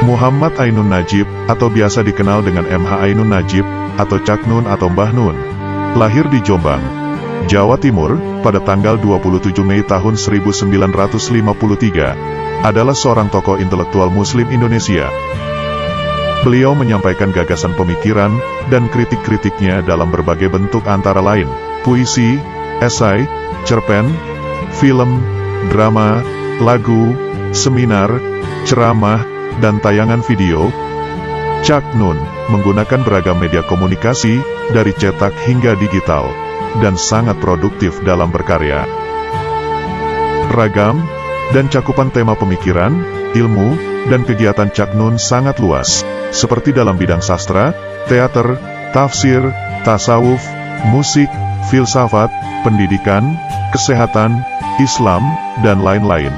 Muhammad Ainun Najib, atau biasa dikenal dengan MH Ainun Najib, atau Cak Nun atau Mbah Nun, lahir di Jombang, Jawa Timur, pada tanggal 27 Mei tahun 1953, adalah seorang tokoh intelektual Muslim Indonesia. Beliau menyampaikan gagasan pemikiran dan kritik-kritiknya dalam berbagai bentuk antara lain, puisi, esai, cerpen, film, drama, lagu, seminar, ceramah, dan tayangan video. Cak Nun menggunakan beragam media komunikasi, dari cetak hingga digital, dan sangat produktif dalam berkarya. Ragam dan cakupan tema pemikiran, ilmu, dan kegiatan Cak Nun sangat luas, seperti dalam bidang sastra, teater, tafsir, tasawuf, musik, filsafat, pendidikan, kesehatan, Islam, dan lain-lain.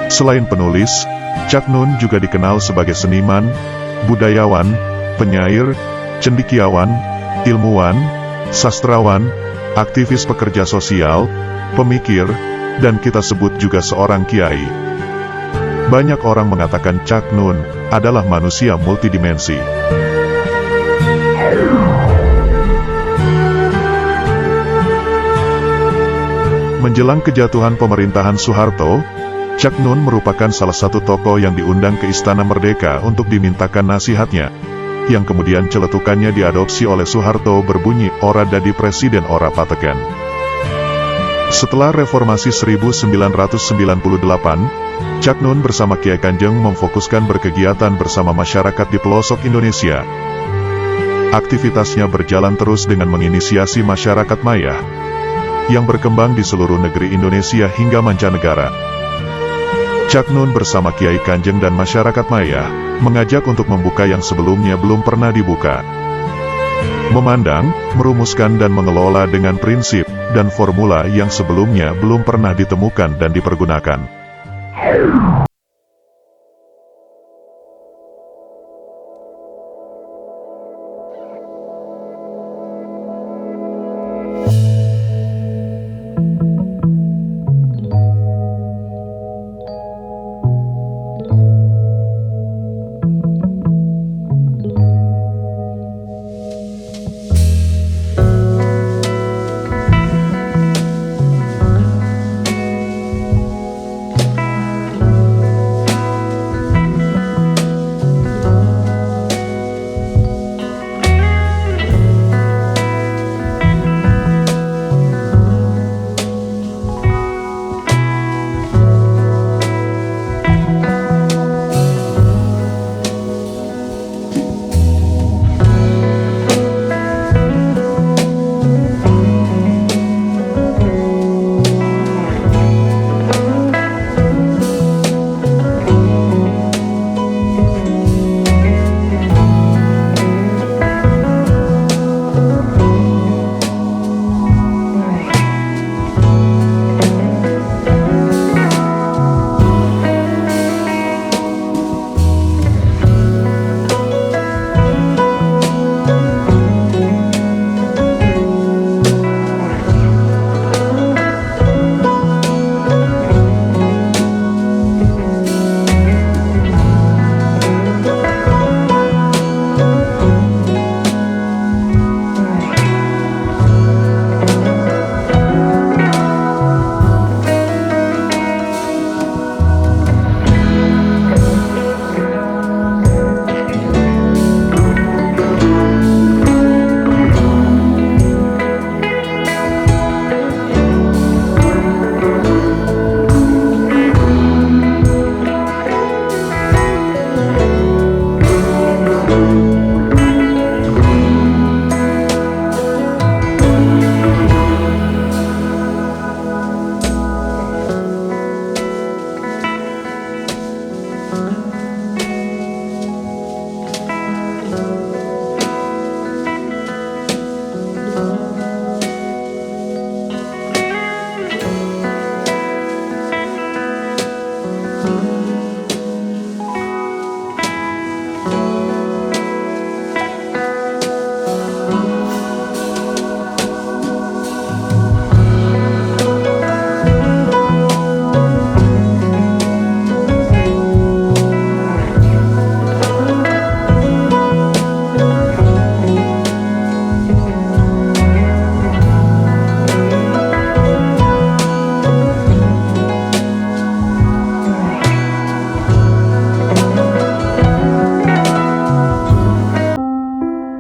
Selain penulis, Cak Nun juga dikenal sebagai seniman, budayawan, penyair, cendekiawan, ilmuwan, sastrawan, aktivis pekerja sosial, pemikir, dan kita sebut juga seorang kiai. Banyak orang mengatakan Cak Nun adalah manusia multidimensi. Menjelang kejatuhan pemerintahan Soeharto, Cak Nun merupakan salah satu tokoh yang diundang ke Istana Merdeka untuk dimintakan nasihatnya, yang kemudian celetukannya diadopsi oleh Soeharto berbunyi "Ora dadi presiden ora pateken". Setelah reformasi 1998, Cak Nun bersama Kiai Kanjeng memfokuskan berkegiatan bersama masyarakat di pelosok Indonesia. Aktivitasnya berjalan terus dengan menginisiasi masyarakat maya, yang berkembang di seluruh negeri Indonesia hingga mancanegara. Cak Nun bersama Kiai Kanjeng dan masyarakat maya, mengajak untuk membuka yang sebelumnya belum pernah dibuka. Memandang, merumuskan dan mengelola dengan prinsip dan formula yang sebelumnya belum pernah ditemukan dan dipergunakan.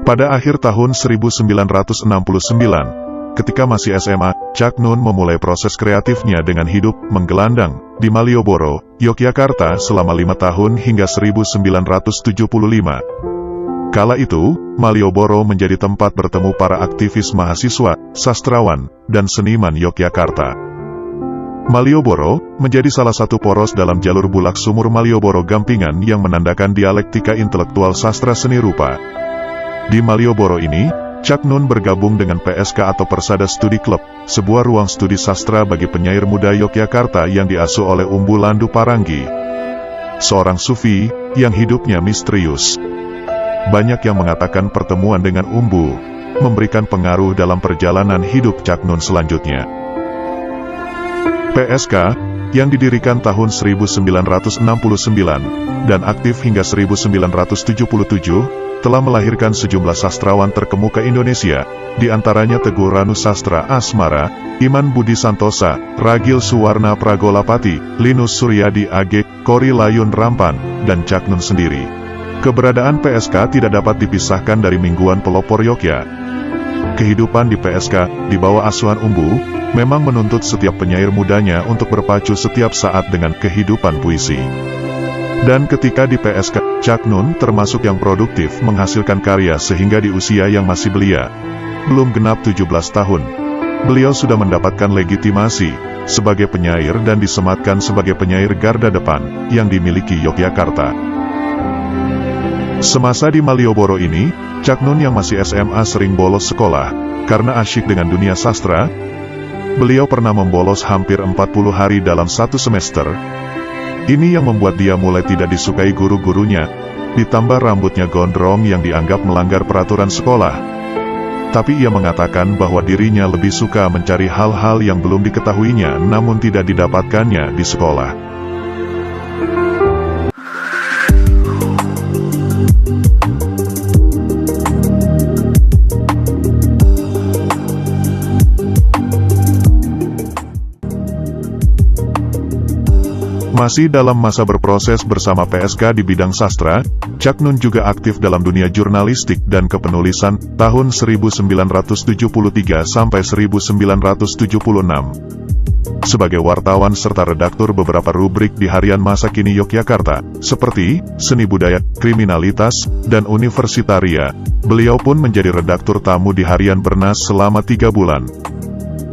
Pada akhir tahun 1969, ketika masih SMA, Cak Nun memulai proses kreatifnya dengan hidup menggelandang di Malioboro, Yogyakarta selama 5 tahun hingga 1975. Kala itu, Malioboro menjadi tempat bertemu para aktivis mahasiswa, sastrawan, dan seniman Yogyakarta. Malioboro menjadi salah satu poros dalam jalur bulak sumur Malioboro Gampingan yang menandakan dialektika intelektual sastra seni rupa. Di Malioboro ini, Cak Nun bergabung dengan PSK atau Persada Studi Club, sebuah ruang studi sastra bagi penyair muda Yogyakarta yang diasuh oleh Umbu Landu Paranggi, seorang sufi yang hidupnya misterius. Banyak yang mengatakan pertemuan dengan Umbu memberikan pengaruh dalam perjalanan hidup Cak Nun selanjutnya. PSK, yang didirikan tahun 1969 dan aktif hingga 1977, telah melahirkan sejumlah sastrawan terkemuka Indonesia, di antaranya Teguh Ranu Sastra Asmara, Iman Budi Santosa, Ragil Suwarna Pragolapati, Linus Suryadi AG, Kori Layun Rampan, dan Cak Nun sendiri. Keberadaan PSK tidak dapat dipisahkan dari Mingguan Pelopor Yogya. Kehidupan di PSK, di bawah asuhan Umbu, memang menuntut setiap penyair mudanya untuk berpacu setiap saat dengan kehidupan puisi. Dan ketika di PSK, Cak Nun termasuk yang produktif menghasilkan karya sehingga di usia yang masih belia, belum genap 17 tahun, beliau sudah mendapatkan legitimasi sebagai penyair dan disematkan sebagai penyair garda depan yang dimiliki Yogyakarta. Semasa di Malioboro ini, Cak Nun yang masih SMA sering bolos sekolah karena asyik dengan dunia sastra. Beliau pernah membolos hampir 40 hari dalam satu semester. Ini yang membuat dia mulai tidak disukai guru-gurunya, ditambah rambutnya gondrong yang dianggap melanggar peraturan sekolah. Tapi ia mengatakan bahwa dirinya lebih suka mencari hal-hal yang belum diketahuinya namun tidak didapatkannya di sekolah. Masih dalam masa berproses bersama PSK di bidang sastra, Cak Nun juga aktif dalam dunia jurnalistik dan kepenulisan tahun 1973 sampai 1976. Sebagai wartawan serta redaktur beberapa rubrik di harian masa kini Yogyakarta, seperti Seni Budaya, Kriminalitas, dan Universitaria, beliau pun menjadi redaktur tamu di harian Bernas selama 3 bulan.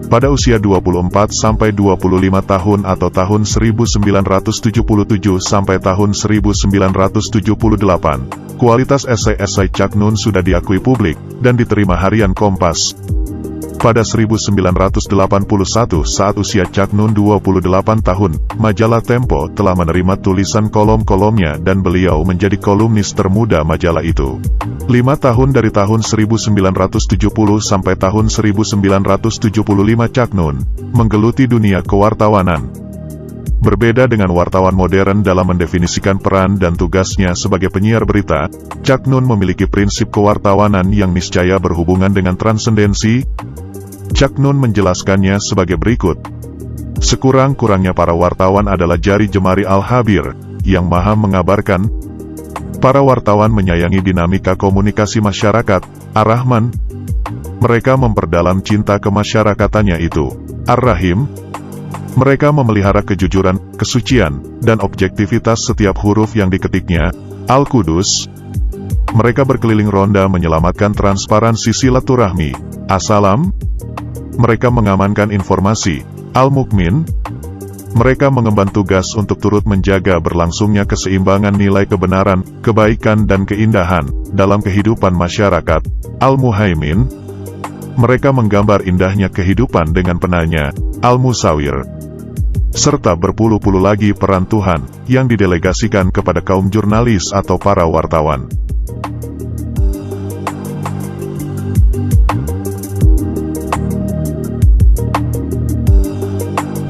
Pada usia 24 sampai 25 tahun atau tahun 1977 sampai tahun 1978, kualitas esai-esai Cak Nun sudah diakui publik dan diterima harian Kompas. Pada 1981 saat usia Cak Nun 28 tahun, majalah Tempo telah menerima tulisan kolom-kolomnya dan beliau menjadi kolumnis termuda majalah itu. 5 tahun dari tahun 1970 sampai tahun 1975 Cak Nun menggeluti dunia kewartawanan. Berbeda dengan wartawan modern dalam mendefinisikan peran dan tugasnya sebagai penyiar berita, Cak Nun memiliki prinsip kewartawanan yang niscaya berhubungan dengan transendensi. Cak Nun menjelaskannya sebagai berikut. Sekurang-kurangnya para wartawan adalah jari jemari Al-Habir, yang maha mengabarkan. Para wartawan menyayangi dinamika komunikasi masyarakat, Ar-Rahman. Mereka memperdalam cinta kemasyarakatannya itu, Ar-Rahim. Mereka memelihara kejujuran, kesucian, dan objektivitas setiap huruf yang diketiknya, Al-Qudus. Mereka berkeliling ronda menyelamatkan transparansi silaturahmi, As-Salam. Mereka mengamankan informasi, Al-Mukmin. Mereka mengemban tugas untuk turut menjaga berlangsungnya keseimbangan nilai kebenaran, kebaikan dan keindahan dalam kehidupan masyarakat, Al-Muhaimin. Mereka menggambar indahnya kehidupan dengan penanya, Al-Musawir. Serta berpuluh-puluh lagi peran Tuhan yang didelegasikan kepada kaum jurnalis atau para wartawan.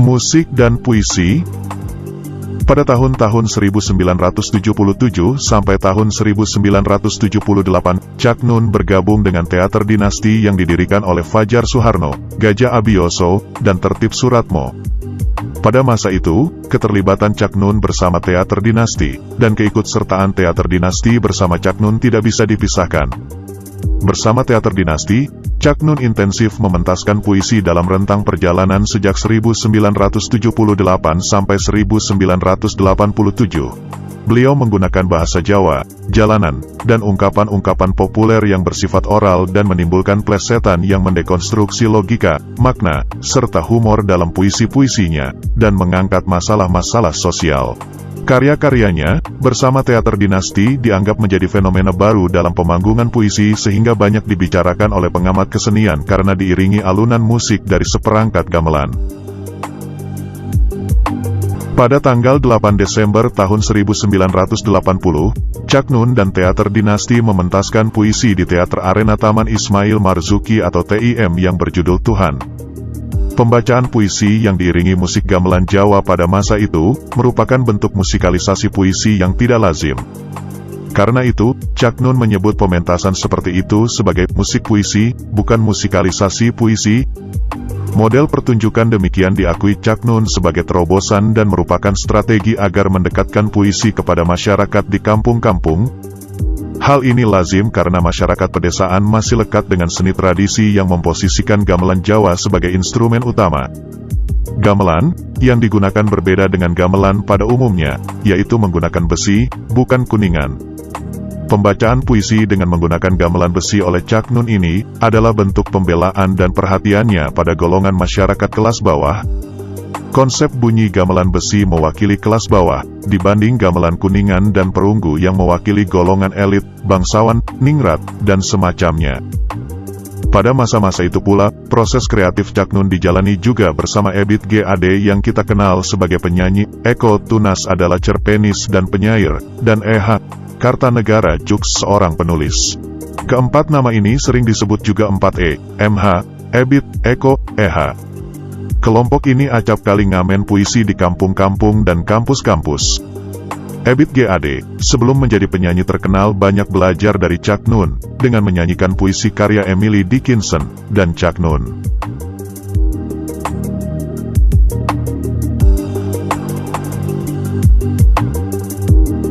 Musik dan puisi. Pada tahun-tahun 1977 sampai tahun 1978, Cak Nun bergabung dengan Teater Dinasti yang didirikan oleh Fajar Suharno, Gajah Abioso, dan Tertib Suratmo. Pada masa itu, keterlibatan Cak Nun bersama Teater Dinasti, dan keikutsertaan Teater Dinasti bersama Cak Nun tidak bisa dipisahkan. Bersama Teater Dinasti, Chuck Noon intensif mementaskan puisi dalam rentang perjalanan sejak 1978 sampai 1987. Beliau menggunakan bahasa Jawa, jalanan, dan ungkapan-ungkapan populer yang bersifat oral dan menimbulkan plesetan yang mendekonstruksi logika, makna, serta humor dalam puisi-puisinya, dan mengangkat masalah-masalah sosial. Karya-karyanya, bersama Teater Dinasti dianggap menjadi fenomena baru dalam pemanggungan puisi sehingga banyak dibicarakan oleh pengamat kesenian karena diiringi alunan musik dari seperangkat gamelan. Pada tanggal 8 Desember tahun 1980, Chuck Noon dan Teater Dinasti mementaskan puisi di Teater Arena Taman Ismail Marzuki atau TIM yang berjudul Tuhan. Pembacaan puisi yang diiringi musik gamelan Jawa pada masa itu, merupakan bentuk musikalisasi puisi yang tidak lazim. Karena itu, Chuck Noon menyebut pementasan seperti itu sebagai musik puisi, bukan musikalisasi puisi. Model pertunjukan demikian diakui Chuck Noon sebagai terobosan dan merupakan strategi agar mendekatkan puisi kepada masyarakat di kampung-kampung. Hal ini lazim karena masyarakat pedesaan masih lekat dengan seni tradisi yang memposisikan gamelan Jawa sebagai instrumen utama. Gamelan, yang digunakan berbeda dengan gamelan pada umumnya, yaitu menggunakan besi, bukan kuningan. Pembacaan puisi dengan menggunakan gamelan besi oleh Chuck Noon ini, adalah bentuk pembelaan dan perhatiannya pada golongan masyarakat kelas bawah. Konsep bunyi gamelan besi mewakili kelas bawah, dibanding gamelan kuningan dan perunggu yang mewakili golongan elit, bangsawan, ningrat, dan semacamnya. Pada masa-masa itu pula, proses kreatif Chuck Noon dijalani juga bersama Ebit G.Ade yang kita kenal sebagai penyanyi. Eko Tunas adalah cerpenis dan penyair, dan E.H. Kartanegara Jux seorang penulis. Keempat nama ini sering disebut juga 4E, MH, Ebit, Eko, E.H. Kelompok ini acap kali ngamen puisi di kampung-kampung dan kampus-kampus. Ebit G.Ade, sebelum menjadi penyanyi terkenal banyak belajar dari Chuck Noon, dengan menyanyikan puisi karya Emily Dickinson, dan Chuck Noon.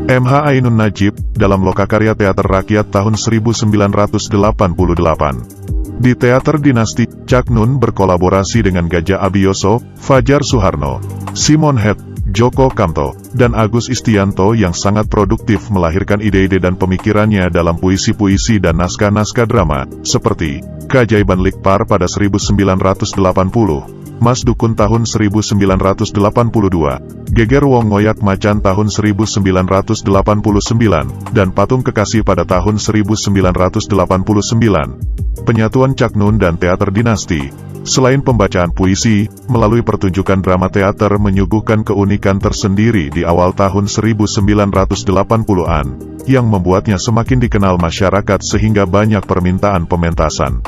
M.H. Ainun Najib, dalam lokakarya Teater Rakyat tahun 1988. Di Teater Dinasti, Chuck Noon berkolaborasi dengan Gajah Abioso, Fajar Suharno, Simon Het, Joko Kamto, dan Agus Istianto yang sangat produktif melahirkan ide-ide dan pemikirannya dalam puisi-puisi dan naskah-naskah drama, seperti Keajaiban Likpar pada 1980, Mas Dukun tahun 1982, Geger Wong Ngoyak Macan tahun 1989, dan Patung Kekasih pada tahun 1989. Penyatuan Chuck Noon dan Teater Dinasti, selain pembacaan puisi, melalui pertunjukan drama teater menyuguhkan keunikan tersendiri di awal tahun 1980-an, yang membuatnya semakin dikenal masyarakat sehingga banyak permintaan pementasan.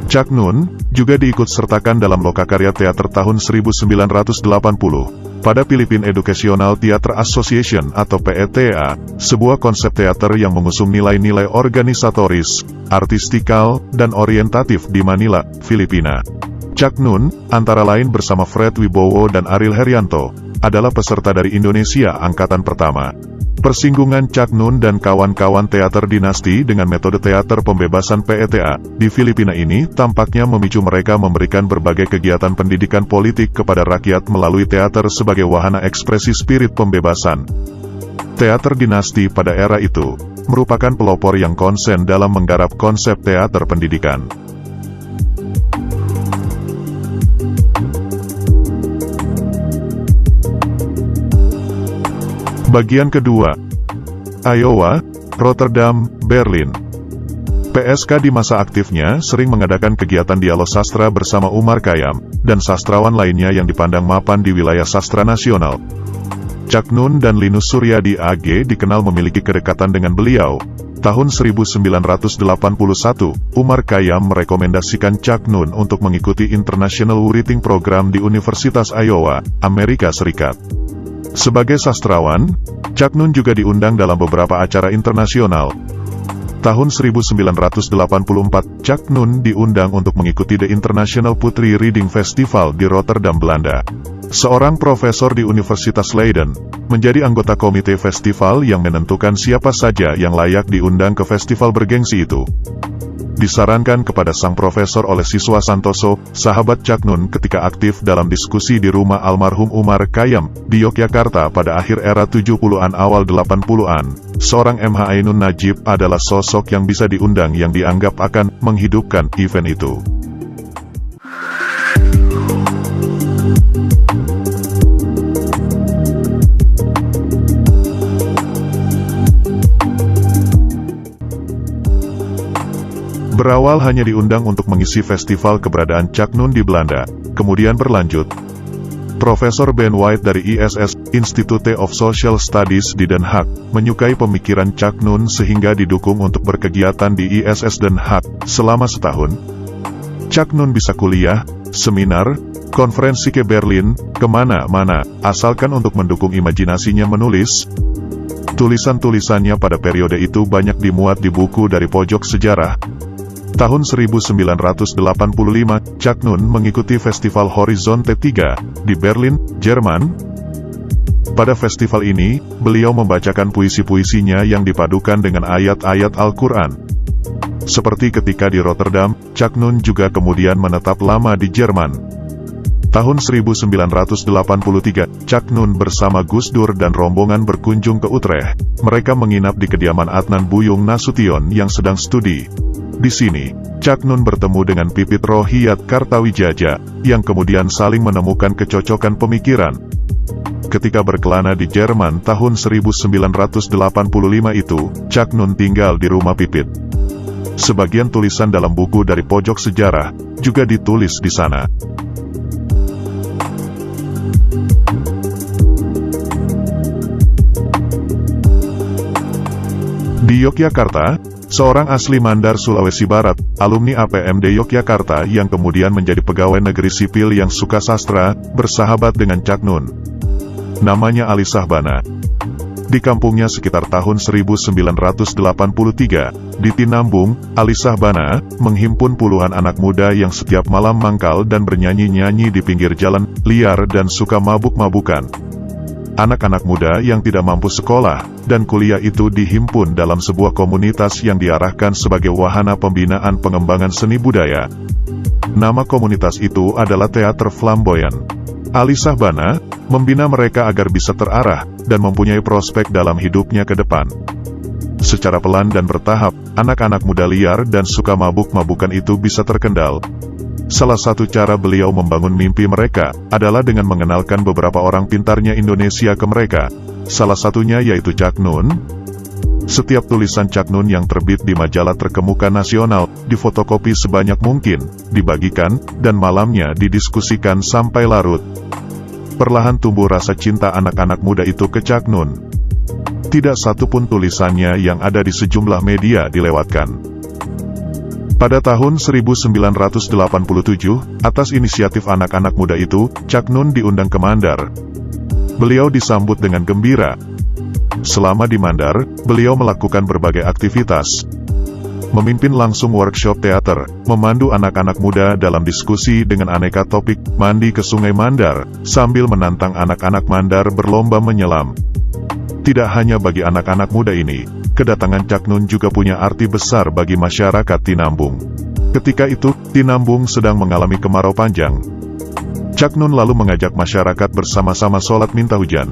Chuck Noon juga diikutsertakan dalam lokakarya teater tahun 1980 pada Philippine Educational Theatre Association atau PETA, sebuah konsep teater yang mengusung nilai-nilai organisatoris, artistikal, dan orientatif di Manila, Filipina. Chuck Noon, antara lain bersama Fred Wibowo dan Ariel Heryanto, adalah peserta dari Indonesia Angkatan Pertama. Persinggungan Chuck Noon dan kawan-kawan Teater Dinasti dengan metode teater pembebasan PETA di Filipina ini tampaknya memicu mereka memberikan berbagai kegiatan pendidikan politik kepada rakyat melalui teater sebagai wahana ekspresi spirit pembebasan. Teater Dinasti pada era itu merupakan pelopor yang konsen dalam menggarap konsep teater pendidikan. Bagian kedua, Iowa, Rotterdam, Berlin. PSK di masa aktifnya sering mengadakan kegiatan dialog sastra bersama Umar Khayyam, dan sastrawan lainnya yang dipandang mapan di wilayah sastra nasional. Chuck Noon dan Linus Suryadi AG dikenal memiliki kedekatan dengan beliau. Tahun 1981, Umar Khayyam merekomendasikan Chuck Noon untuk mengikuti International Writing Program di Universitas Iowa, Amerika Serikat. Sebagai sastrawan, Chuck Noon juga diundang dalam beberapa acara internasional. Tahun 1984, Chuck Noon diundang untuk mengikuti The International Poetry Reading Festival di Rotterdam, Belanda. Seorang profesor di Universitas Leiden, menjadi anggota komite festival yang menentukan siapa saja yang layak diundang ke festival bergengsi itu. disarankan kepada sang profesor oleh siswa Santoso, sahabat Cak Nun ketika aktif dalam diskusi di rumah almarhum Umar Khayyam, di Yogyakarta pada akhir era 70-an awal 80-an. Seorang MH Ainun Nadjib adalah sosok yang bisa diundang yang dianggap akan menghidupkan event itu. Berawal hanya diundang untuk mengisi festival keberadaan Cak Nun di Belanda, kemudian berlanjut. Profesor Ben White dari ISS, Institute of Social Studies di Den Haag, menyukai pemikiran Cak Nun sehingga didukung untuk berkegiatan di ISS Den Haag selama setahun. Cak Nun bisa kuliah, seminar, konferensi ke Berlin, kemana-mana, asalkan untuk mendukung imajinasinya menulis. Tulisan-tulisannya pada periode itu banyak dimuat di buku dari pojok sejarah. Tahun 1985, Cak Nun mengikuti Festival Horizonte 3 di Berlin, Jerman. Pada festival ini, beliau membacakan puisi-puisinya yang dipadukan dengan ayat-ayat Al-Quran. Seperti ketika di Rotterdam, Cak Nun juga kemudian menetap lama di Jerman. Tahun 1983, Cak Nun bersama Gus Dur dan rombongan berkunjung ke Utrecht. Mereka menginap di kediaman Adnan Buyung Nasution yang sedang studi. Di sini, Cak Nun bertemu dengan Pipit Rohiyat Kartawijaya, yang kemudian saling menemukan kecocokan pemikiran. Ketika berkelana di Jerman tahun 1985 itu, Cak Nun tinggal di rumah Pipit. Sebagian tulisan dalam buku dari pojok sejarah, juga ditulis di sana. Di Yogyakarta, seorang asli Mandar, Sulawesi Barat, alumni APMD Yogyakarta yang kemudian menjadi pegawai negeri sipil yang suka sastra, bersahabat dengan Cak Nun. Namanya Ali Sahbana. Di kampungnya sekitar tahun 1983, di Tinambung, Ali Sahbana menghimpun puluhan anak muda yang setiap malam mangkal dan bernyanyi-nyanyi di pinggir jalan, liar dan suka mabuk-mabukan. Anak-anak muda yang tidak mampu sekolah dan kuliah itu dihimpun dalam sebuah komunitas yang diarahkan sebagai wahana pembinaan pengembangan seni budaya. Nama komunitas itu adalah Teater Flamboyan. Ali Sahbana membina mereka agar bisa terarah dan mempunyai prospek dalam hidupnya ke depan. Secara pelan dan bertahap, anak-anak muda liar dan suka mabuk-mabukan itu bisa terkendal. Salah satu cara beliau membangun mimpi mereka adalah dengan mengenalkan beberapa orang pintarnya Indonesia ke mereka. Salah satunya yaitu Cak Nun. Setiap tulisan Cak Nun yang terbit di majalah terkemuka nasional difotokopi sebanyak mungkin, dibagikan, dan malamnya didiskusikan sampai larut. Perlahan tumbuh rasa cinta anak-anak muda itu ke Cak Nun. Tidak satu pun tulisannya yang ada di sejumlah media dilewatkan. Pada tahun 1987, atas inisiatif anak-anak muda itu, Cak Nun diundang ke Mandar. Beliau disambut dengan gembira. Selama di Mandar, beliau melakukan berbagai aktivitas. Memimpin langsung workshop teater, memandu anak-anak muda dalam diskusi dengan aneka topik, mandi ke Sungai Mandar, sambil menantang anak-anak Mandar berlomba menyelam. Tidak hanya bagi anak-anak muda ini, kedatangan Cak Nun juga punya arti besar bagi masyarakat Tinambung. Ketika itu, Tinambung sedang mengalami kemarau panjang. Cak Nun lalu mengajak masyarakat bersama-sama sholat minta hujan.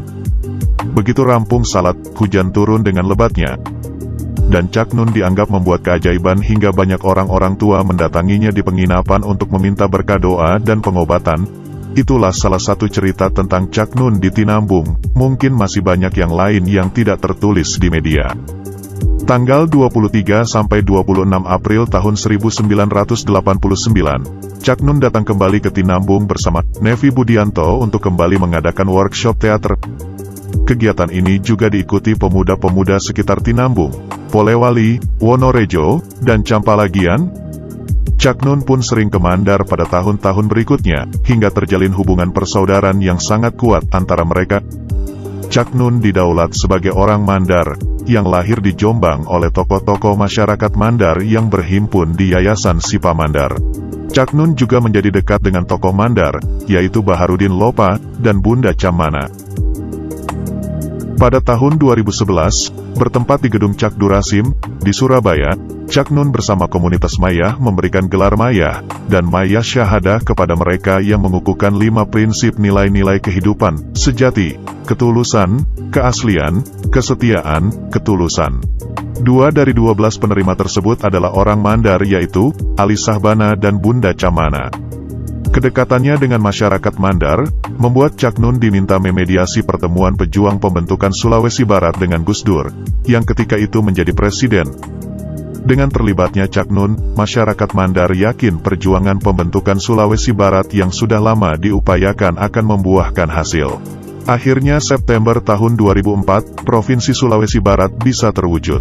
Begitu rampung salat, hujan turun dengan lebatnya. Dan Cak Nun dianggap membuat keajaiban hingga banyak orang-orang tua mendatanginya di penginapan untuk meminta berkah doa dan pengobatan. Itulah salah satu cerita tentang Cak Nun di Tinambung. Mungkin masih banyak yang lain yang tidak tertulis di media. Tanggal 23 sampai 26 April tahun 1989, Cak Nun datang kembali ke Tinambung bersama Nevi Budianto untuk kembali mengadakan workshop teater. Kegiatan ini juga diikuti pemuda-pemuda sekitar Tinambung, Polewali, Wonorejo, dan Campalagian. Cak Nun pun sering ke Mandar pada tahun-tahun berikutnya, hingga terjalin hubungan persaudaraan yang sangat kuat antara mereka. Cak Nun didaulat sebagai orang Mandar, yang lahir di Jombang oleh tokoh-tokoh masyarakat Mandar yang berhimpun di Yayasan Sipa Mandar. Cak Nun juga menjadi dekat dengan tokoh Mandar, yaitu Baharudin Lopa, dan Bunda Camana. Pada tahun 2011, bertempat di Gedung Cak Durasim, di Surabaya, Cak Nun bersama komunitas Mayah memberikan gelar Mayah dan Mayah Syahadah kepada mereka yang mengukuhkan 5 prinsip nilai-nilai kehidupan, sejati, ketulusan, keaslian, kesetiaan, ketulusan. 2 dari 12 penerima tersebut adalah orang Mandar yaitu Ali Sahbana dan Bunda Camana. Kedekatannya dengan masyarakat Mandar, membuat Cak Nun diminta memediasi pertemuan pejuang pembentukan Sulawesi Barat dengan Gus Dur, yang ketika itu menjadi presiden. Dengan terlibatnya Cak Nun, masyarakat Mandar yakin perjuangan pembentukan Sulawesi Barat yang sudah lama diupayakan akan membuahkan hasil. Akhirnya September tahun 2004, Provinsi Sulawesi Barat bisa terwujud.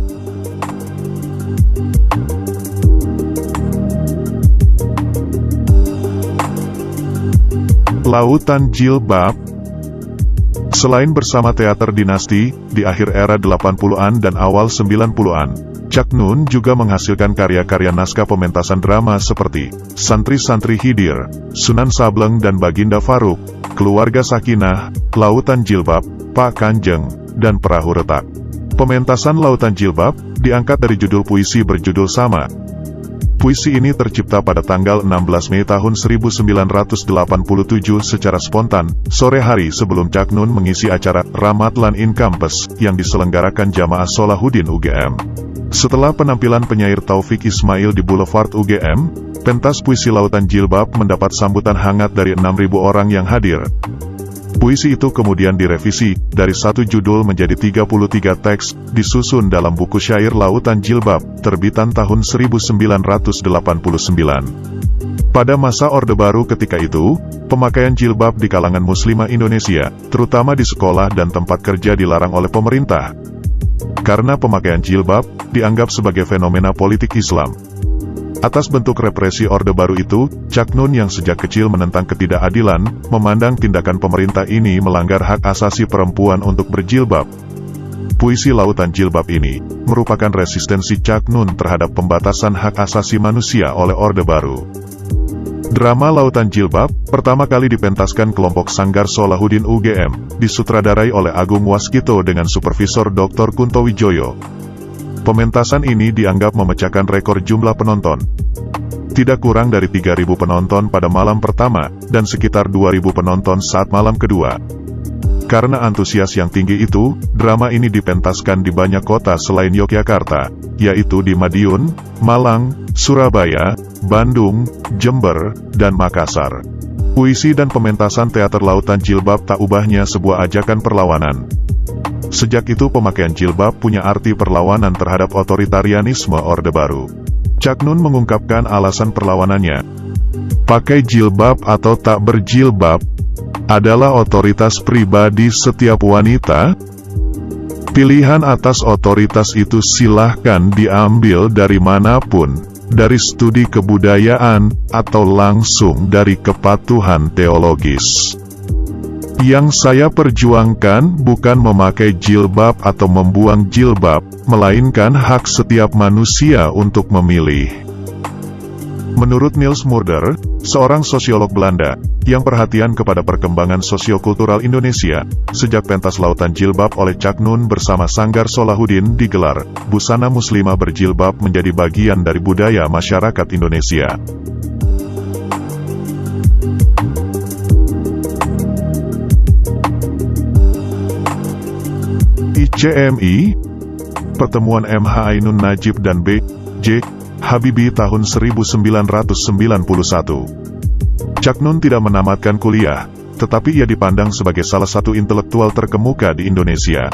Lautan Jilbab. Selain bersama teater dinasti, di akhir era 80-an dan awal 90-an, Cak Nun juga menghasilkan karya-karya naskah pementasan drama seperti Santri-Santri Hidir, Sunan Sableng dan Baginda Faruk, Keluarga Sakinah, Lautan Jilbab, Pak Kanjeng, dan Perahu Retak. Pementasan Lautan Jilbab diangkat dari judul puisi berjudul sama. Puisi ini tercipta pada tanggal 16 Mei tahun 1987 secara spontan, sore hari sebelum Cak Nun mengisi acara Ramadlan in Campus yang diselenggarakan Jamaah Sholahuddin UGM. Setelah penampilan penyair Taufik Ismail di Boulevard UGM, pentas puisi Lautan Jilbab mendapat sambutan hangat dari 6.000 orang yang hadir. Puisi itu kemudian direvisi, dari 1 judul menjadi 33 teks, disusun dalam buku syair Lautan Jilbab, terbitan tahun 1989. Pada masa Orde Baru ketika itu, pemakaian jilbab di kalangan muslimah Indonesia, terutama di sekolah dan tempat kerja dilarang oleh pemerintah. Karena pemakaian jilbab dianggap sebagai fenomena politik Islam. Atas bentuk represi Orde Baru itu, Cak Nun yang sejak kecil menentang ketidakadilan, memandang tindakan pemerintah ini melanggar hak asasi perempuan untuk berjilbab. Puisi Lautan Jilbab ini merupakan resistensi Cak Nun terhadap pembatasan hak asasi manusia oleh Orde Baru. Drama Lautan Jilbab pertama kali dipentaskan kelompok Sanggar Sholahuddin UGM, disutradarai oleh Agung Waskito dengan supervisor Dr. Kunto Wijoyo. Pementasan ini dianggap memecahkan rekor jumlah penonton. Tidak kurang dari 3.000 penonton pada malam pertama, dan sekitar 2.000 penonton saat malam kedua. Karena antusias yang tinggi itu, drama ini dipentaskan di banyak kota selain Yogyakarta, yaitu di Madiun, Malang, Surabaya, Bandung, Jember, dan Makassar. Puisi dan pementasan teater Lautan Jilbab tak ubahnya sebuah ajakan perlawanan. Sejak itu pemakaian jilbab punya arti perlawanan terhadap otoritarianisme Orde Baru. Cak Nun mengungkapkan alasan perlawanannya. Pakai jilbab atau tak berjilbab adalah otoritas pribadi setiap wanita. Pilihan atas otoritas itu silahkan diambil dari manapun, dari studi kebudayaan, atau langsung dari kepatuhan teologis. Yang saya perjuangkan bukan memakai jilbab atau membuang jilbab, melainkan hak setiap manusia untuk memilih. Menurut Niels Murder, seorang sosiolog Belanda, yang perhatian kepada perkembangan sosiokultural Indonesia, sejak pentas Lautan Jilbab oleh Cak Nun bersama Sanggar Sholahuddin digelar, busana muslimah berjilbab menjadi bagian dari budaya masyarakat Indonesia. ICMI, Pertemuan MH Ainun Najib dan B.J. Habibie tahun 1991. Cak Nun tidak menamatkan kuliah, tetapi ia dipandang sebagai salah satu intelektual terkemuka di Indonesia.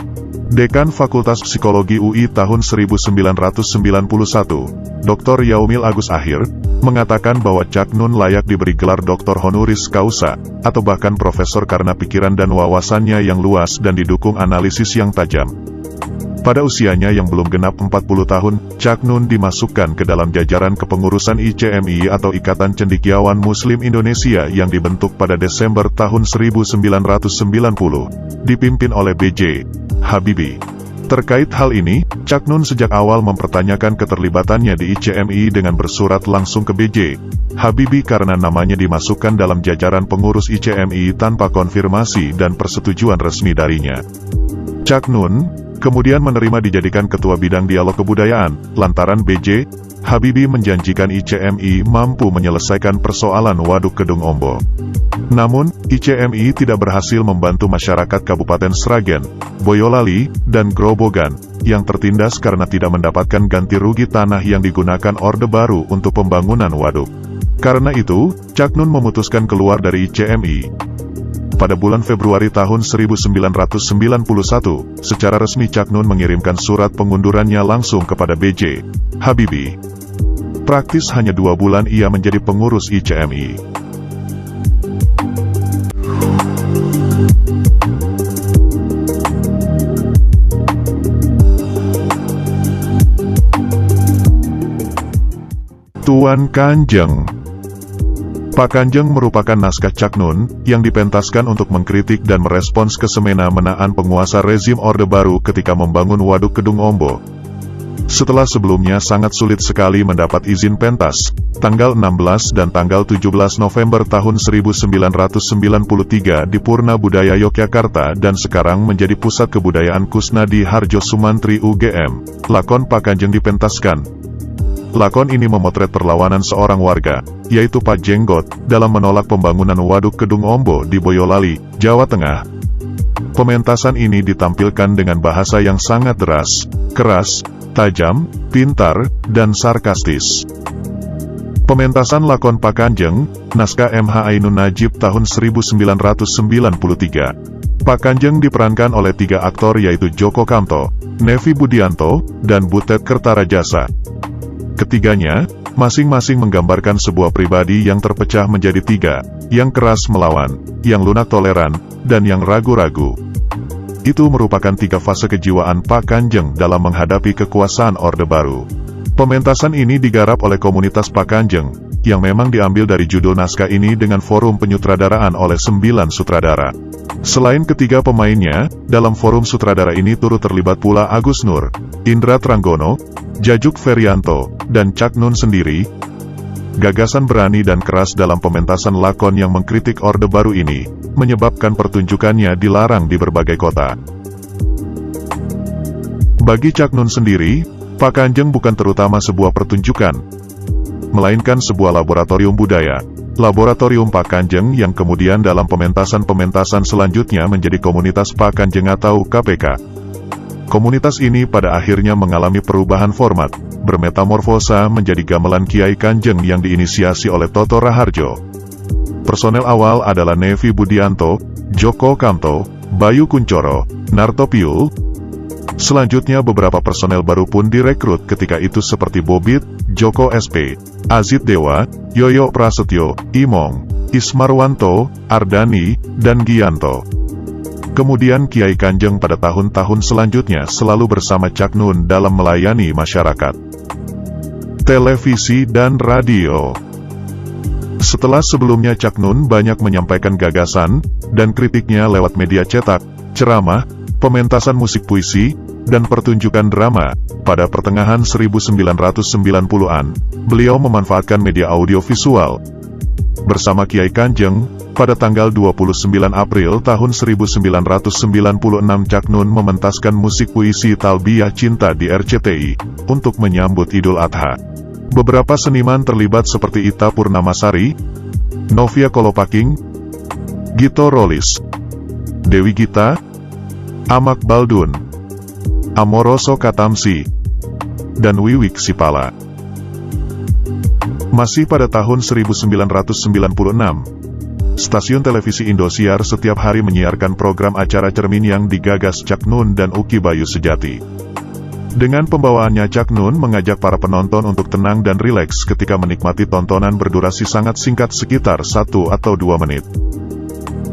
Dekan Fakultas Psikologi UI tahun 1991, Dr. Yaumil Agus Akhir, mengatakan bahwa Cak Nun layak diberi gelar Dr. Honoris Causa, atau bahkan profesor karena pikiran dan wawasannya yang luas dan didukung analisis yang tajam. Pada usianya yang belum genap 40 tahun, Cak Nun dimasukkan ke dalam jajaran kepengurusan ICMI atau Ikatan Cendekiawan Muslim Indonesia yang dibentuk pada Desember tahun 1990, dipimpin oleh B.J. Habibie. Terkait hal ini, Cak Nun sejak awal mempertanyakan keterlibatannya di ICMI dengan bersurat langsung ke B.J. Habibie karena namanya dimasukkan dalam jajaran pengurus ICMI tanpa konfirmasi dan persetujuan resmi darinya. Cak Nun kemudian menerima dijadikan Ketua Bidang Dialog Kebudayaan, lantaran B.J. Habibie menjanjikan ICMI mampu menyelesaikan persoalan Waduk Kedung Ombo. Namun, ICMI tidak berhasil membantu masyarakat Kabupaten Sragen, Boyolali, dan Grobogan, yang tertindas karena tidak mendapatkan ganti rugi tanah yang digunakan Orde Baru untuk pembangunan waduk. Karena itu, Cak Nun memutuskan keluar dari ICMI. Pada bulan Februari tahun 1991, secara resmi Cak Nun mengirimkan surat pengundurannya langsung kepada B.J. Habibie. Praktis hanya 2 bulan ia menjadi pengurus ICMI. Tuan Kanjeng. Pak Kanjeng merupakan naskah Cak Nun, yang dipentaskan untuk mengkritik dan merespons kesemena-menaan penguasa rezim Orde Baru ketika membangun Waduk Kedung Ombo. Setelah sebelumnya sangat sulit sekali mendapat izin pentas, tanggal 16 dan tanggal 17 November tahun 1993 di Purna Budaya Yogyakarta dan sekarang menjadi Pusat Kebudayaan Kusnadi Harjo Sumantri UGM, lakon Pak Kanjeng dipentaskan. Lakon ini memotret perlawanan seorang warga, yaitu Pak Jenggot, dalam menolak pembangunan Waduk Kedung Ombo di Boyolali, Jawa Tengah. Pementasan ini ditampilkan dengan bahasa yang sangat deras, keras, tajam, pintar, dan sarkastis. Pementasan lakon Pak Kanjeng, naskah M.H. Ainun Najib tahun 1993. Pak Kanjeng diperankan oleh 3 aktor yaitu Joko Kamto, Nevi Budianto, dan Butet Kertarajasa. Ketiganya, masing-masing menggambarkan sebuah pribadi yang terpecah menjadi 3, yang keras melawan, yang lunak toleran, dan yang ragu-ragu. Itu merupakan 3 fase kejiwaan Pak Kanjeng dalam menghadapi kekuasaan Orde Baru. Pementasan ini digarap oleh komunitas Pak Kanjeng, yang memang diambil dari judul naskah ini dengan forum penyutradaraan oleh 9 sutradara. Selain ketiga pemainnya, dalam forum sutradara ini turut terlibat pula Agus Nur, Indra Tranggono, Jajuk Ferianto, dan Cak Nun sendiri. Gagasan berani dan keras dalam pementasan lakon yang mengkritik Orde Baru ini, menyebabkan pertunjukannya dilarang di berbagai kota. Bagi Cak Nun sendiri, Pak Kanjeng bukan terutama sebuah pertunjukan, melainkan sebuah laboratorium budaya. Laboratorium Pak Kanjeng yang kemudian dalam pementasan-pementasan selanjutnya menjadi komunitas Pak Kanjeng atau KPK. Komunitas ini pada akhirnya mengalami perubahan format, bermetamorfosa menjadi gamelan Kiai Kanjeng yang diinisiasi oleh Toto Raharjo. Personel awal adalah Nevi Budianto, Joko Kamto, Bayu Kuncoro, Narto Piul. Selanjutnya beberapa personel baru pun direkrut ketika itu seperti Bobit, Joko SP, Azid Dewa, Yoyo Prasetyo, Imong, Ismarwanto, Ardani, dan Gianto. Kemudian Kiai Kanjeng pada tahun-tahun selanjutnya selalu bersama Cak Nun dalam melayani masyarakat. Televisi dan radio. Setelah sebelumnya Cak Nun banyak menyampaikan gagasan dan kritiknya lewat media cetak, ceramah, pementasan musik puisi, dan pertunjukan drama, pada pertengahan 1990-an, beliau memanfaatkan media audiovisual. Bersama Kiai Kanjeng, pada tanggal 29 April tahun 1996 Cak Nun mementaskan musik puisi Talbiyah Cinta di RCTI, untuk menyambut Idul Adha. Beberapa seniman terlibat seperti Ita Purnamasari, Novia Kolopaking, Gito Rolis, Dewi Gita, Amak Baldun, Amoroso Katamsi, dan Wiwik Sipala. Masih pada tahun 1996, stasiun televisi Indosiar setiap hari menyiarkan program acara cermin yang digagas Cak Nun dan Uki Bayu Sejati. Dengan pembawaannya Cak Nun mengajak para penonton untuk tenang dan rileks ketika menikmati tontonan berdurasi sangat singkat sekitar 1 atau 2 menit.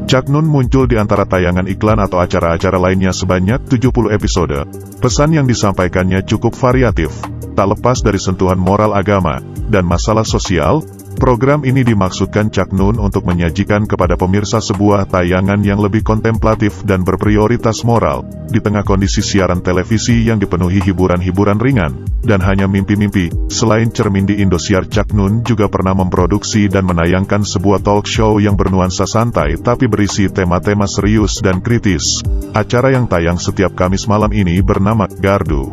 Cak Nun muncul di antara tayangan iklan atau acara-acara lainnya sebanyak 70 episode. Pesan yang disampaikannya cukup variatif, tak lepas dari sentuhan moral agama, dan masalah sosial, Program ini dimaksudkan Cak Nun untuk menyajikan kepada pemirsa sebuah tayangan yang lebih kontemplatif dan berprioritas moral, di tengah kondisi siaran televisi yang dipenuhi hiburan-hiburan ringan, dan hanya mimpi-mimpi. Selain cermin di Indosiar, Cak Nun juga pernah memproduksi dan menayangkan sebuah talk show yang bernuansa santai tapi berisi tema-tema serius dan kritis. Acara yang tayang setiap Kamis malam ini bernama Gardu.